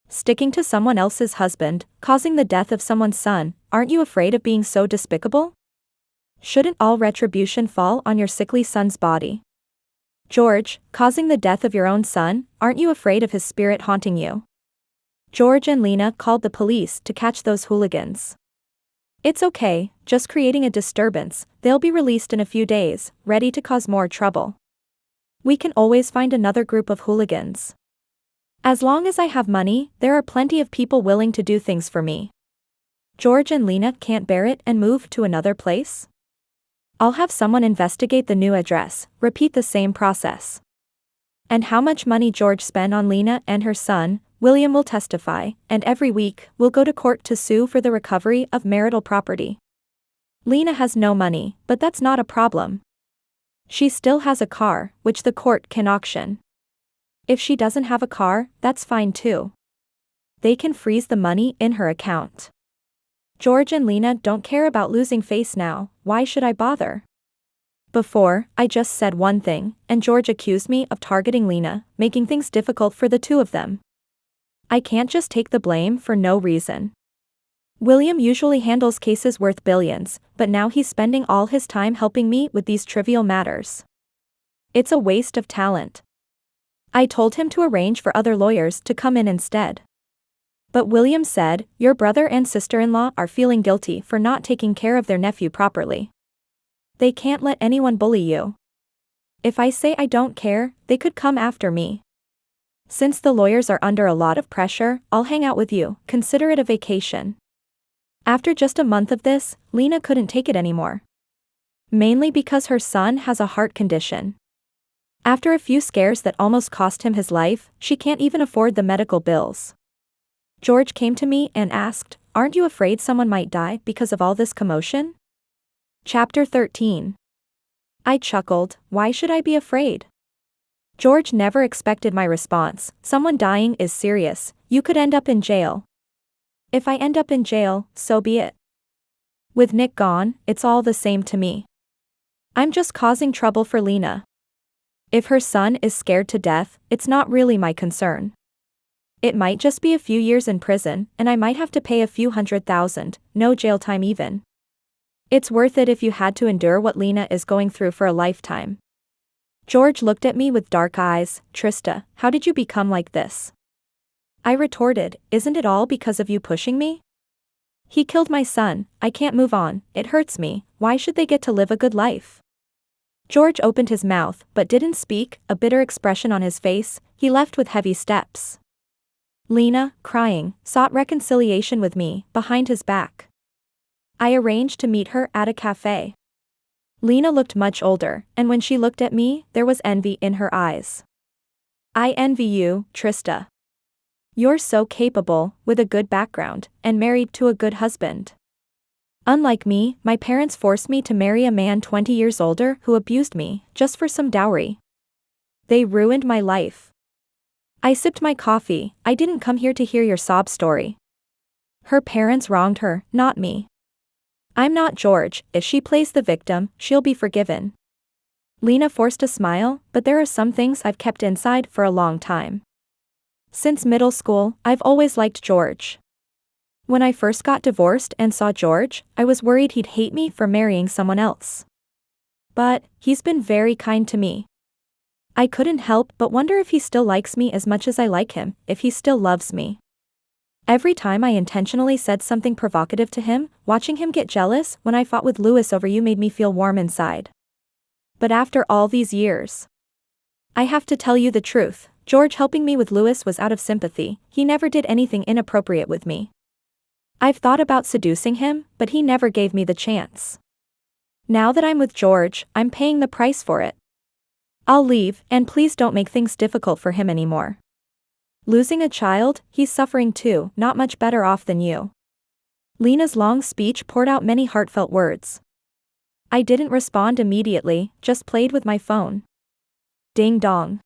Sticking to someone else's husband, causing the death of someone's son, aren't you afraid of being so despicable? Shouldn't all retribution fall on your sickly son's body? George, causing the death of your own son, aren't you afraid of his spirit haunting you? George and Lena called the police to catch those hooligans. It's okay, just creating a disturbance, they'll be released in a few days, ready to cause more trouble. We can always find another group of hooligans. As long as I have money, there are plenty of people willing to do things for me. George and Lena can't bear it and move to another place? I'll have someone investigate the new address, repeat the same process. And how much money George spent on Lena and her son, William will testify, and every week, we'll go to court to sue for the recovery of marital property. Lena has no money, but that's not a problem. She still has a car, which the court can auction. If she doesn't have a car, that's fine too. They can freeze the money in her account. George and Lena don't care about losing face now, why should I bother? Before, I just said one thing, and George accused me of targeting Lena, making things difficult for the two of them. I can't just take the blame for no reason. William usually handles cases worth billions, but now he's spending all his time helping me with these trivial matters. It's a waste of talent. I told him to arrange for other lawyers to come in instead. But William said, your brother and sister-in-law are feeling guilty for not taking care of their nephew properly. They can't let anyone bully you. If I say I don't care, they could come after me. Since the lawyers are under a lot of pressure, I'll hang out with you, consider it a vacation. After just a month of this, Lena couldn't take it anymore. Mainly because her son has a heart condition. After a few scares that almost cost him his life, she can't even afford the medical bills. George came to me and asked, aren't you afraid someone might die because of all this commotion? Chapter 13. I chuckled, why should I be afraid? George never expected my response, someone dying is serious, you could end up in jail. If I end up in jail, so be it. With Nick gone, it's all the same to me. I'm just causing trouble for Lena. If her son is scared to death, it's not really my concern. It might just be a few years in prison, and I might have to pay a few $100,000, no jail time even. It's worth it if you had to endure what Lena is going through for a lifetime. George looked at me with dark eyes, Trista, how did you become like this? I retorted, isn't it all because of you pushing me? He killed my son, I can't move on, it hurts me, why should they get to live a good life? George opened his mouth, but didn't speak, a bitter expression on his face, he left with heavy steps. Lena, crying, sought reconciliation with me, behind his back. I arranged to meet her at a cafe. Lena looked much older, and when she looked at me, there was envy in her eyes. I envy you, Trista. You're so capable, with a good background, and married to a good husband. Unlike me, my parents forced me to marry a man 20 years older who abused me, just for some dowry. They ruined my life. I sipped my coffee. I didn't come here to hear your sob story. Her parents wronged her, not me. I'm not George. If she plays the victim, she'll be forgiven. Lena forced a smile, but there are some things I've kept inside for a long time. Since middle school, I've always liked George. When I first got divorced and saw George, I was worried he'd hate me for marrying someone else. But he's been very kind to me. I couldn't help but wonder if he still likes me as much as I like him, if he still loves me. Every time I intentionally said something provocative to him, watching him get jealous when I fought with Louis over you made me feel warm inside. But after all these years, I have to tell you the truth. George helping me with Louis was out of sympathy. He never did anything inappropriate with me. I've thought about seducing him, but he never gave me the chance. Now that I'm with George, I'm paying the price for it. I'll leave, and please don't make things difficult for him anymore. Losing a child, he's suffering too, not much better off than you. Lena's long speech poured out many heartfelt words. I didn't respond immediately, just played with my phone. Ding dong.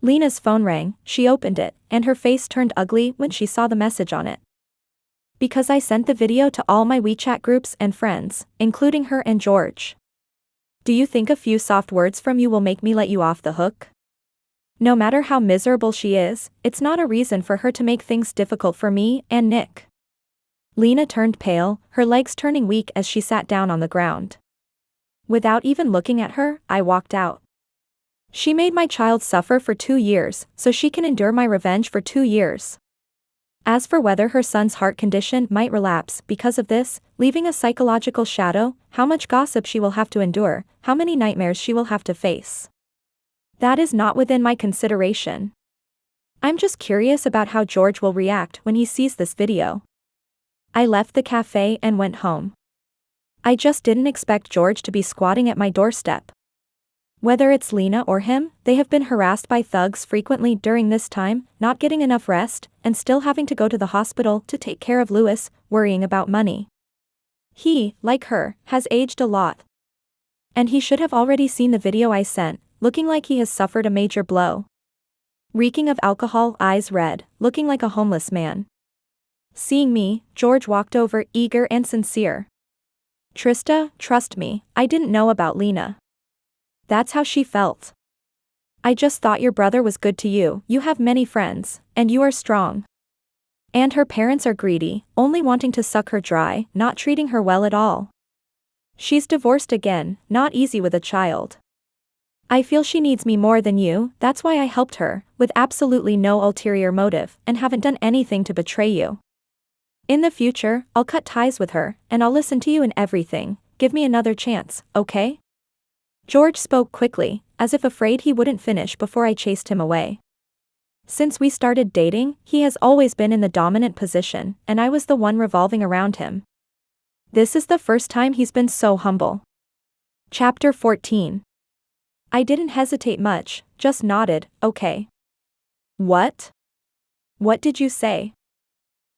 Lena's phone rang. She opened it, and her face turned ugly when she saw the message on it. Because I sent the video to all my WeChat groups and friends, including her and George. Do you think a few soft words from you will make me let you off the hook? No matter how miserable she is, it's not a reason for her to make things difficult for me and Nick. Lena turned pale, her legs turning weak as she sat down on the ground. Without even looking at her, I walked out. She made my child suffer for 2 years, so she can endure my revenge for 2 years. As for whether her son's heart condition might relapse because of this, leaving a psychological shadow, how much gossip she will have to endure, how many nightmares she will have to face. That is not within my consideration. I'm just curious about how George will react when he sees this video. I left the cafe and went home. I just didn't expect George to be squatting at my doorstep. Whether it's Lena or him, they have been harassed by thugs frequently during this time, not getting enough rest, and still having to go to the hospital to take care of Louis, worrying about money. He, like her, has aged a lot. And he should have already seen the video I sent, looking like he has suffered a major blow. Reeking of alcohol, eyes red, looking like a homeless man. Seeing me, George walked over, eager and sincere. Trista, trust me, I didn't know about Lena. That's how she felt. I just thought your brother was good to you, you have many friends, and you are strong. And her parents are greedy, only wanting to suck her dry, not treating her well at all. She's divorced again, not easy with a child. I feel she needs me more than you, that's why I helped her, with absolutely no ulterior motive, and haven't done anything to betray you. In the future, I'll cut ties with her, and I'll listen to you in everything. Give me another chance, okay? George spoke quickly, as if afraid he wouldn't finish before I chased him away. Since we started dating, he has always been in the dominant position, and I was the one revolving around him. This is the first time he's been so humble. Chapter 14. I didn't hesitate much, just nodded, okay. What? What did you say?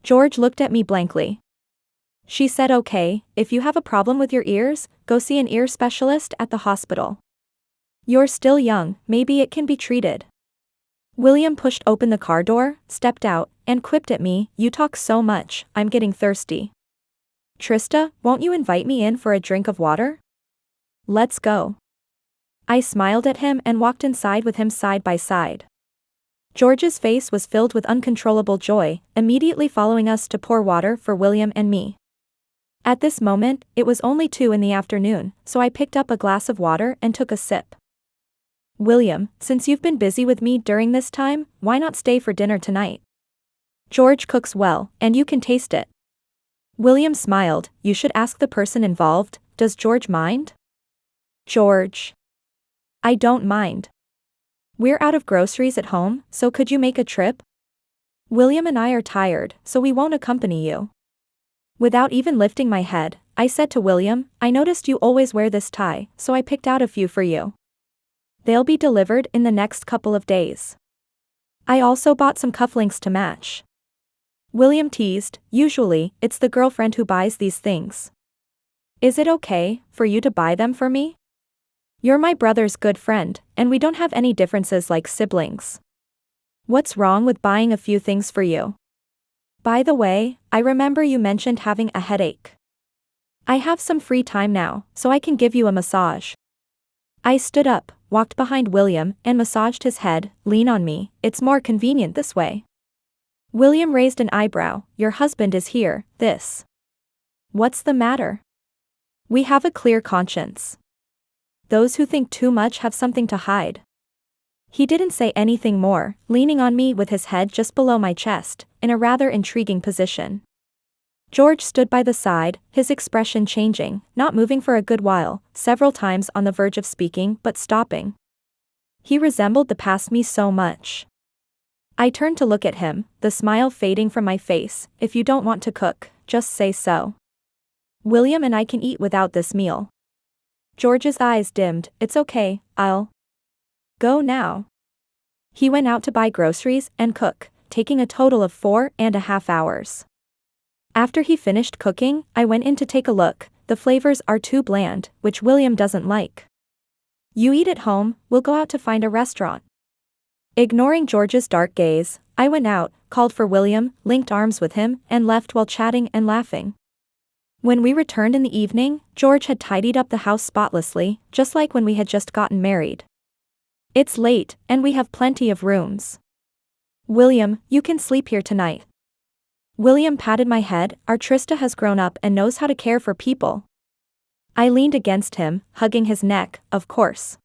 George looked at me blankly. She said okay, if you have a problem with your ears, go see an ear specialist at the hospital. You're still young, maybe it can be treated. William pushed open the car door, stepped out, and quipped at me, you talk so much, I'm getting thirsty. Trista, won't you invite me in for a drink of water? Let's go. I smiled at him and walked inside with him side by side. George's face was filled with uncontrollable joy, immediately following us to pour water for William and me. At this moment, it was only 2 in the afternoon, so I picked up a glass of water and took a sip. William, since you've been busy with me during this time, why not stay for dinner tonight? George cooks well, and you can taste it. William smiled, you should ask the person involved, does George mind? George. I don't mind. We're out of groceries at home, so could you make a trip? William and I are tired, so we won't accompany you. Without even lifting my head, I said to William, I noticed you always wear this tie, so I picked out a few for you. They'll be delivered in the next couple of days. I also bought some cufflinks to match. William teased, usually, it's the girlfriend who buys these things. Is it okay for you to buy them for me? You're my brother's good friend, and we don't have any differences like siblings. What's wrong with buying a few things for you? By the way, I remember you mentioned having a headache. I have some free time now, so I can give you a massage. I stood up, walked behind William, and massaged his head. Lean on me, it's more convenient this way. William raised an eyebrow. Your husband is here, this. What's the matter? We have a clear conscience. Those who think too much have something to hide. He didn't say anything more, leaning on me with his head just below my chest, in a rather intriguing position. George stood by the side, his expression changing, not moving for a good while, several times on the verge of speaking but stopping. He resembled the past me so much. I turned to look at him, the smile fading from my face. If you don't want to cook, just say so. William and I can eat without this meal. George's eyes dimmed. It's okay, I'll go now. He went out to buy groceries and cook, taking a total of 4.5 hours. After he finished cooking, I went in to take a look. The flavors are too bland, which William doesn't like. You eat at home, we'll go out to find a restaurant. Ignoring George's dark gaze, I went out, called for William, linked arms with him, and left while chatting and laughing. When we returned in the evening, George had tidied up the house spotlessly, just like when we had just gotten married. It's late, and we have plenty of rooms. William, you can sleep here tonight. William patted my head. Our Trista has grown up and knows how to care for people. I leaned against him, hugging his neck, of course.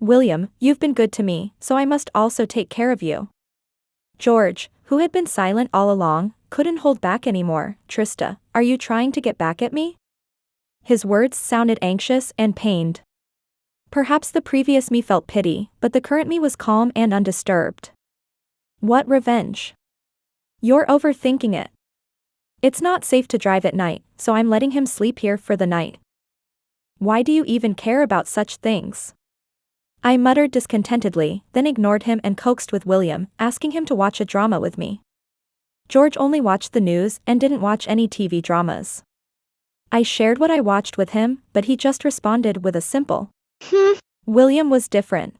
William, you've been good to me, so I must also take care of you. George, who had been silent all along, couldn't hold back anymore. Trista, are you trying to get back at me? His words sounded anxious and pained. Perhaps the previous me felt pity, but the current me was calm and undisturbed. What revenge? You're overthinking it. It's not safe to drive at night, so I'm letting him sleep here for the night. Why do you even care about such things? I muttered discontentedly, then ignored him and coaxed with William, asking him to watch a drama with me. George only watched the news and didn't watch any TV dramas. I shared what I watched with him, but he just responded with a simple, William was different.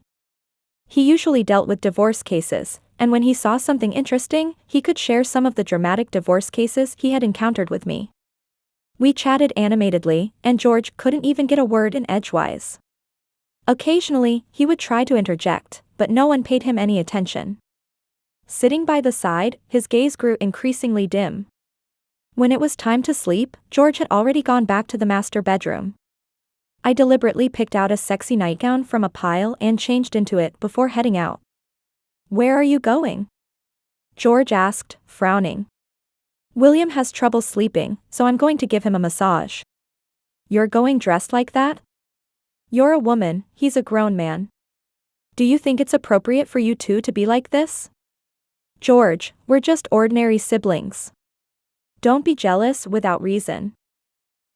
He usually dealt with divorce cases, and when he saw something interesting, he could share some of the dramatic divorce cases he had encountered with me. We chatted animatedly, and George couldn't even get a word in edgewise. Occasionally, he would try to interject, but no one paid him any attention. Sitting by the side, his gaze grew increasingly dim. When it was time to sleep, George had already gone back to the master bedroom. I deliberately picked out a sexy nightgown from a pile and changed into it before heading out. Where are you going? George asked, frowning. William has trouble sleeping, so I'm going to give him a massage. You're going dressed like that? You're a woman, he's a grown man. Do you think it's appropriate for you two to be like this? George, we're just ordinary siblings. Don't be jealous without reason.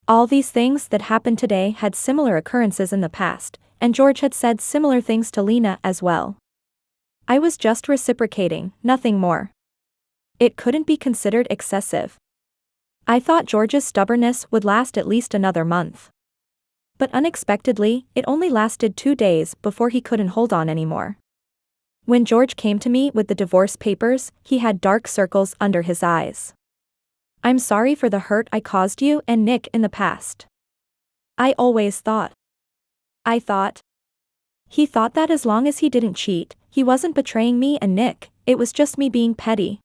All these things that happened today had similar occurrences in the past, and George had said similar things to Lena as well. I was just reciprocating, nothing more. It couldn't be considered excessive. I thought George's stubbornness would last at least another month. But unexpectedly, it only lasted 2 days before he couldn't hold on anymore. When George came to me with the divorce papers, he had dark circles under his eyes. I'm sorry for the hurt I caused you and Nick in the past. I always thought. He thought that as long as he didn't cheat, he wasn't betraying me and Nick, it was just me being petty.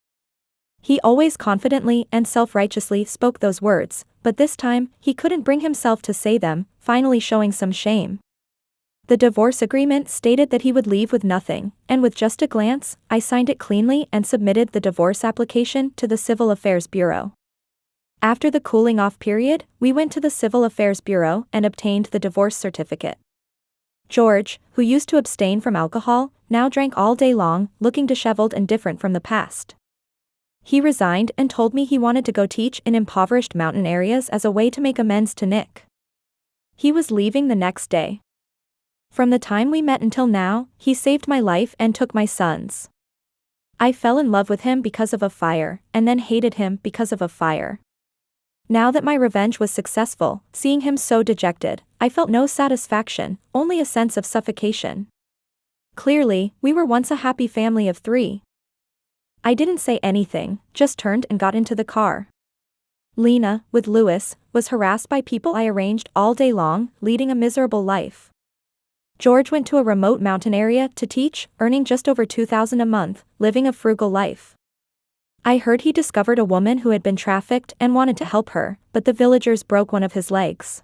He always confidently and self-righteously spoke those words, but this time, he couldn't bring himself to say them, finally showing some shame. The divorce agreement stated that he would leave with nothing, and with just a glance, I signed it cleanly and submitted the divorce application to the Civil Affairs Bureau. After the cooling-off period, we went to the Civil Affairs Bureau and obtained the divorce certificate. George, who used to abstain from alcohol, now drank all day long, looking disheveled and different from the past. He resigned and told me he wanted to go teach in impoverished mountain areas as a way to make amends to Nick. He was leaving the next day. From the time we met until now, he saved my life and took my son's. I fell in love with him because of a fire, and then hated him because of a fire. Now that my revenge was successful, seeing him so dejected, I felt no satisfaction, only a sense of suffocation. Clearly, we were once a happy family of 3. I didn't say anything, just turned and got into the car. Lena, with Louis, was harassed by people I arranged all day long, leading a miserable life. George went to a remote mountain area to teach, earning just over $2,000 a month, living a frugal life. I heard he discovered a woman who had been trafficked and wanted to help her, but the villagers broke one of his legs.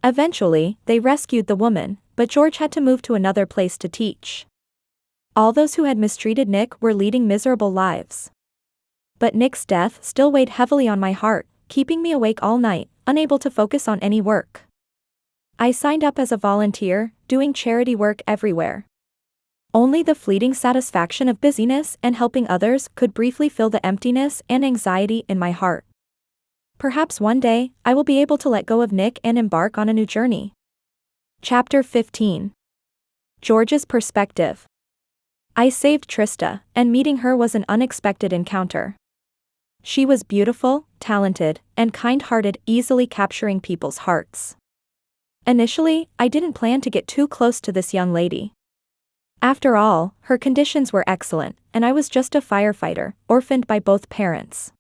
Eventually, they rescued the woman, but George had to move to another place to teach. All those who had mistreated Nick were leading miserable lives. But Nick's death still weighed heavily on my heart, keeping me awake all night, unable to focus on any work. I signed up as a volunteer, doing charity work everywhere. Only the fleeting satisfaction of busyness and helping others could briefly fill the emptiness and anxiety in my heart. Perhaps one day, I will be able to let go of Nick and embark on a new journey. Chapter 15. George's perspective. I saved Trista, and meeting her was an unexpected encounter. She was beautiful, talented, and kind-hearted, easily capturing people's hearts. Initially, I didn't plan to get too close to this young lady. After all, her conditions were excellent, and I was just a firefighter, orphaned by both parents.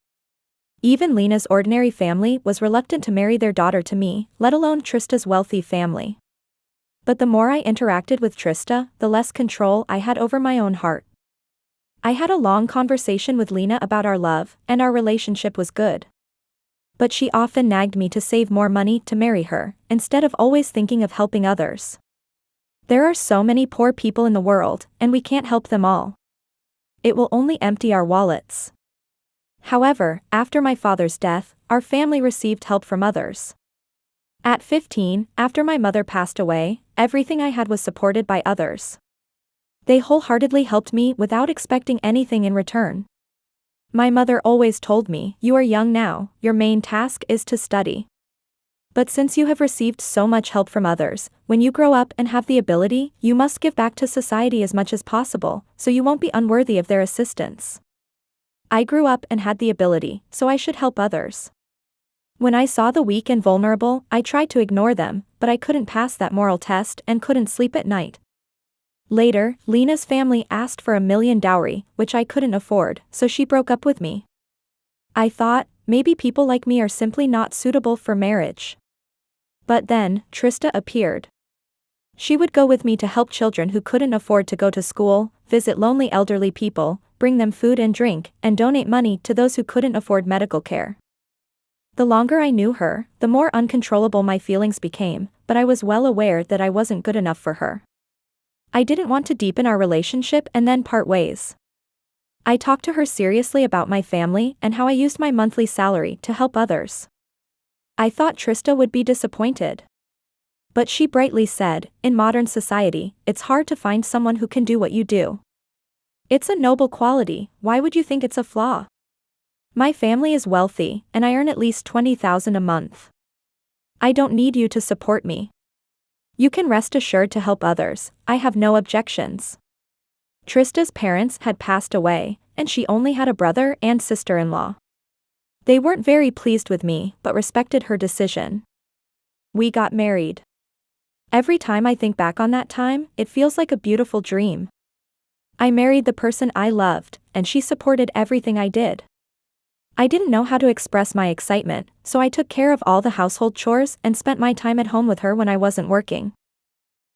Even Lena's ordinary family was reluctant to marry their daughter to me, let alone Trista's wealthy family. But the more I interacted with Trista, the less control I had over my own heart. I had a long conversation with Lena about our love, and our relationship was good. But she often nagged me to save more money to marry her, instead of always thinking of helping others. There are so many poor people in the world, and we can't help them all. It will only empty our wallets. However, after my father's death, our family received help from others. At 15, after my mother passed away, everything I had was supported by others. They wholeheartedly helped me without expecting anything in return. My mother always told me, "You are young now, your main task is to study. But since you have received so much help from others, when you grow up and have the ability, you must give back to society as much as possible, so you won't be unworthy of their assistance." I grew up and had the ability, so I should help others. When I saw the weak and vulnerable, I tried to ignore them, but I couldn't pass that moral test and couldn't sleep at night. Later, Lena's family asked for $1 million dowry, which I couldn't afford, so she broke up with me. I thought, maybe people like me are simply not suitable for marriage. But then, Trista appeared. She would go with me to help children who couldn't afford to go to school, visit lonely elderly people, bring them food and drink, and donate money to those who couldn't afford medical care. The longer I knew her, the more uncontrollable my feelings became, but I was well aware that I wasn't good enough for her. I didn't want to deepen our relationship and then part ways. I talked to her seriously about my family and how I used my monthly salary to help others. I thought Trista would be disappointed. But she brightly said, "In modern society, it's hard to find someone who can do what you do. It's a noble quality, why would you think it's a flaw? My family is wealthy, and I earn at least $20,000 a month. I don't need you to support me. You can rest assured to help others, I have no objections." Trista's parents had passed away, and she only had a brother and sister-in-law. They weren't very pleased with me, but respected her decision. We got married. Every time I think back on that time, it feels like a beautiful dream. I married the person I loved, and she supported everything I did. I didn't know how to express my excitement, so I took care of all the household chores and spent my time at home with her when I wasn't working.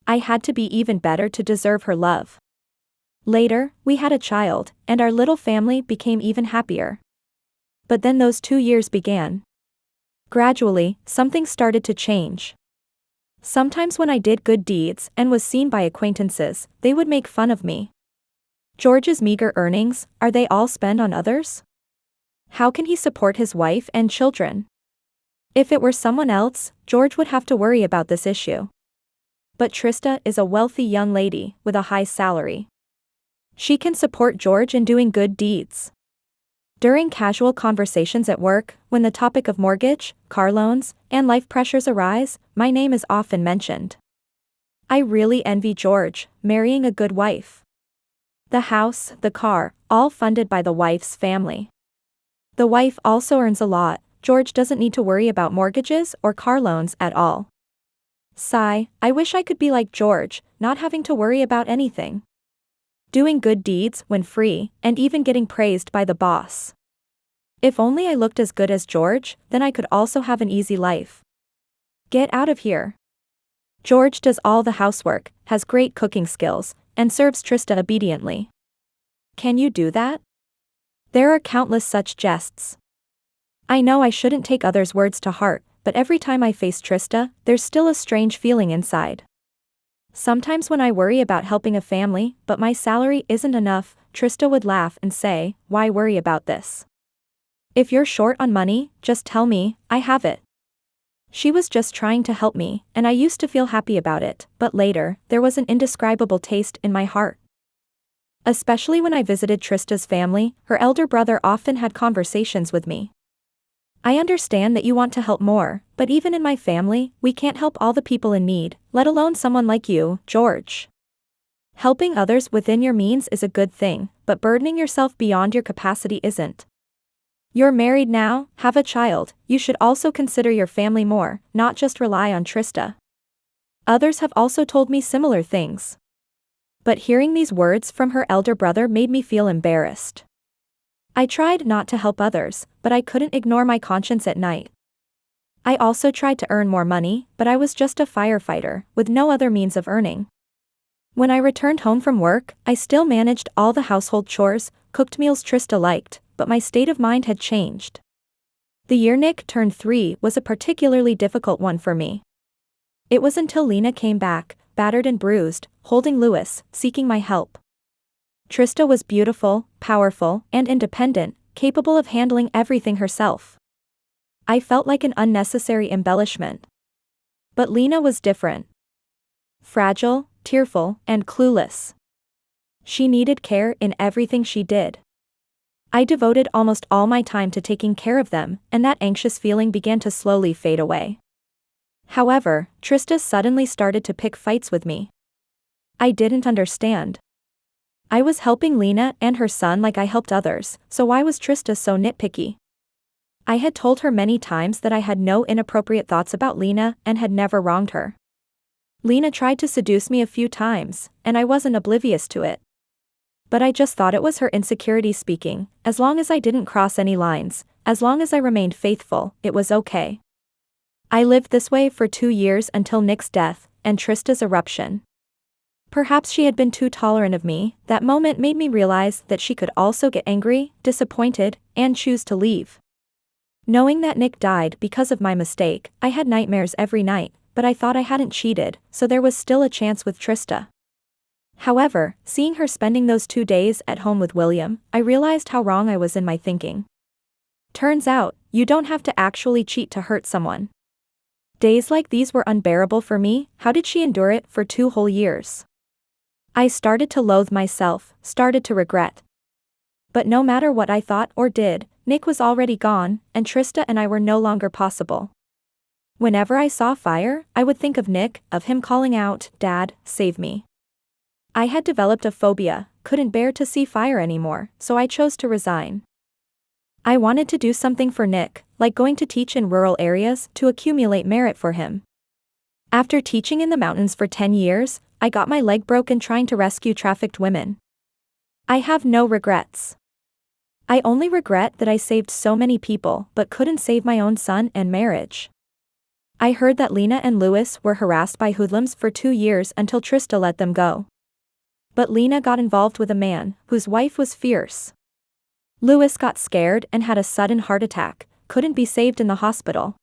I had to be even better to deserve her love. Later, we had a child, and our little family became even happier. But then those 2 years began. Gradually, something started to change. Sometimes when I did good deeds and was seen by acquaintances, they would make fun of me. "George's meager earnings, are they all spent on others? How can he support his wife and children?" If it were someone else, George would have to worry about this issue. But Trista is a wealthy young lady, with a high salary. She can support George in doing good deeds. During casual conversations at work, when the topic of mortgage, car loans, and life pressures arise, my name is often mentioned. I really envy George, marrying a good wife. The house, the car, all funded by the wife's family. The wife also earns a lot, George doesn't need to worry about mortgages or car loans at all. Sigh, I wish I could be like George, not having to worry about anything. doing good deeds when free, and even getting praised by the boss. If only I looked as good as George, then I could also have an easy life. Get out of here. George does all the housework, has great cooking skills, and serves Trista obediently. Can you do that? There are countless such jests. I know I shouldn't take others' words to heart, but every time I face Trista, there's still a strange feeling inside. Sometimes when I worry about helping a family, but my salary isn't enough, Trista would laugh and say, "Why worry about this? If you're short on money, just tell me, I have it." She was just trying to help me, and I used to feel happy about it, but later, there was an indescribable taste in my heart. Especially when I visited Trista's family, her elder brother often had conversations with me. "I understand that you want to help more, but even in my family, we can't help all the people in need, let alone someone like you, George. Helping others within your means is a good thing, but burdening yourself beyond your capacity isn't. You're married now, have a child, you should also consider your family more, not just rely on Trista." Others have also told me similar things. But hearing these words from her elder brother made me feel embarrassed. I tried not to help others, but I couldn't ignore my conscience at night. I also tried to earn more money, but I was just a firefighter, with no other means of earning. When I returned home from work, I still managed all the household chores, cooked meals Trista liked, but my state of mind had changed. The year Nick turned 3 was a particularly difficult one for me. It was until Lena came back, battered and bruised, holding Louis, seeking my help. Trista was beautiful, powerful, and independent, capable of handling everything herself. I felt like an unnecessary embellishment. But Lena was different. Fragile, tearful, and clueless. She needed care in everything she did. I devoted almost all my time to taking care of them, and that anxious feeling began to slowly fade away. However, Trista suddenly started to pick fights with me. I didn't understand. I was helping Lena and her son like I helped others, so why was Trista so nitpicky? I had told her many times that I had no inappropriate thoughts about Lena and had never wronged her. Lena tried to seduce me a few times, and I wasn't oblivious to it. But I just thought it was her insecurity speaking. As long as I didn't cross any lines, as long as I remained faithful, it was okay. I lived this way for 2 years until Nick's death, and Trista's eruption. Perhaps she had been too tolerant of me. That moment made me realize that she could also get angry, disappointed, and choose to leave. Knowing that Nick died because of my mistake, I had nightmares every night, but I thought I hadn't cheated, so there was still a chance with Trista. However, seeing her spending those 2 days at home with William, I realized how wrong I was in my thinking. Turns out, you don't have to actually cheat to hurt someone. Days like these were unbearable for me. How did she endure it for 2 whole years? I started to loathe myself, started to regret. But no matter what I thought or did, Nick was already gone, and Trista and I were no longer possible. Whenever I saw fire, I would think of Nick, of him calling out, "Dad, save me." I had developed a phobia, couldn't bear to see fire anymore, so I chose to resign. I wanted to do something for Nick, like going to teach in rural areas to accumulate merit for him. After teaching in the mountains for 10 years, I got my leg broken trying to rescue trafficked women. I have no regrets. I only regret that I saved so many people but couldn't save my own son and marriage. I heard that Lena and Louis were harassed by hoodlums for 2 years until Trista let them go. But Lena got involved with a man whose wife was fierce. Louis got scared and had a sudden heart attack, couldn't be saved in the hospital.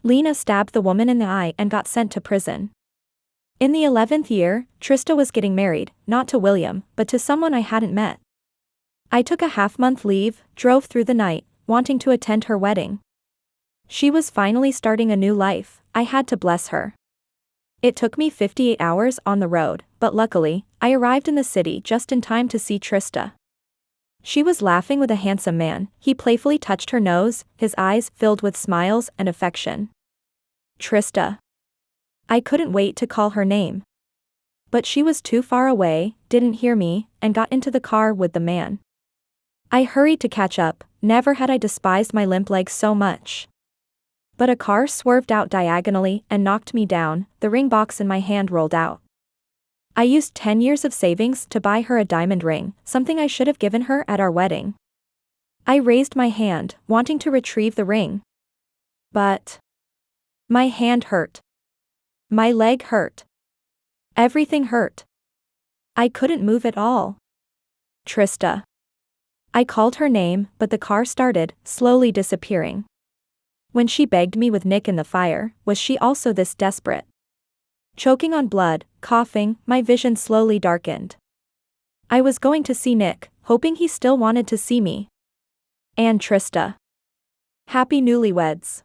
Lena stabbed the woman in the eye and got sent to prison. In the 11th year, Trista was getting married, not to William, but to someone I hadn't met. I took a half-month leave, drove through the night, wanting to attend her wedding. She was finally starting a new life. I had to bless her. It took me 58 hours on the road, but luckily, I arrived in the city just in time to see Trista. She was laughing with a handsome man. He playfully touched her nose, his eyes filled with smiles and affection. Trista. I couldn't wait to call her name. But she was too far away, didn't hear me, and got into the car with the man. I hurried to catch up. Never had I despised my limp legs so much. But a car swerved out diagonally and knocked me down. The ring box in my hand rolled out. I used 10 years of savings to buy her a diamond ring, something I should have given her at our wedding. I raised my hand, wanting to retrieve the ring. But my hand hurt. My leg hurt. Everything hurt. I couldn't move at all. Trista. I called her name, but the car started, slowly disappearing. When she begged me with Nick in the fire, was she also this desperate? Choking on blood, coughing, my vision slowly darkened. I was going to see Nick, hoping he still wanted to see me. And Trista. Happy newlyweds.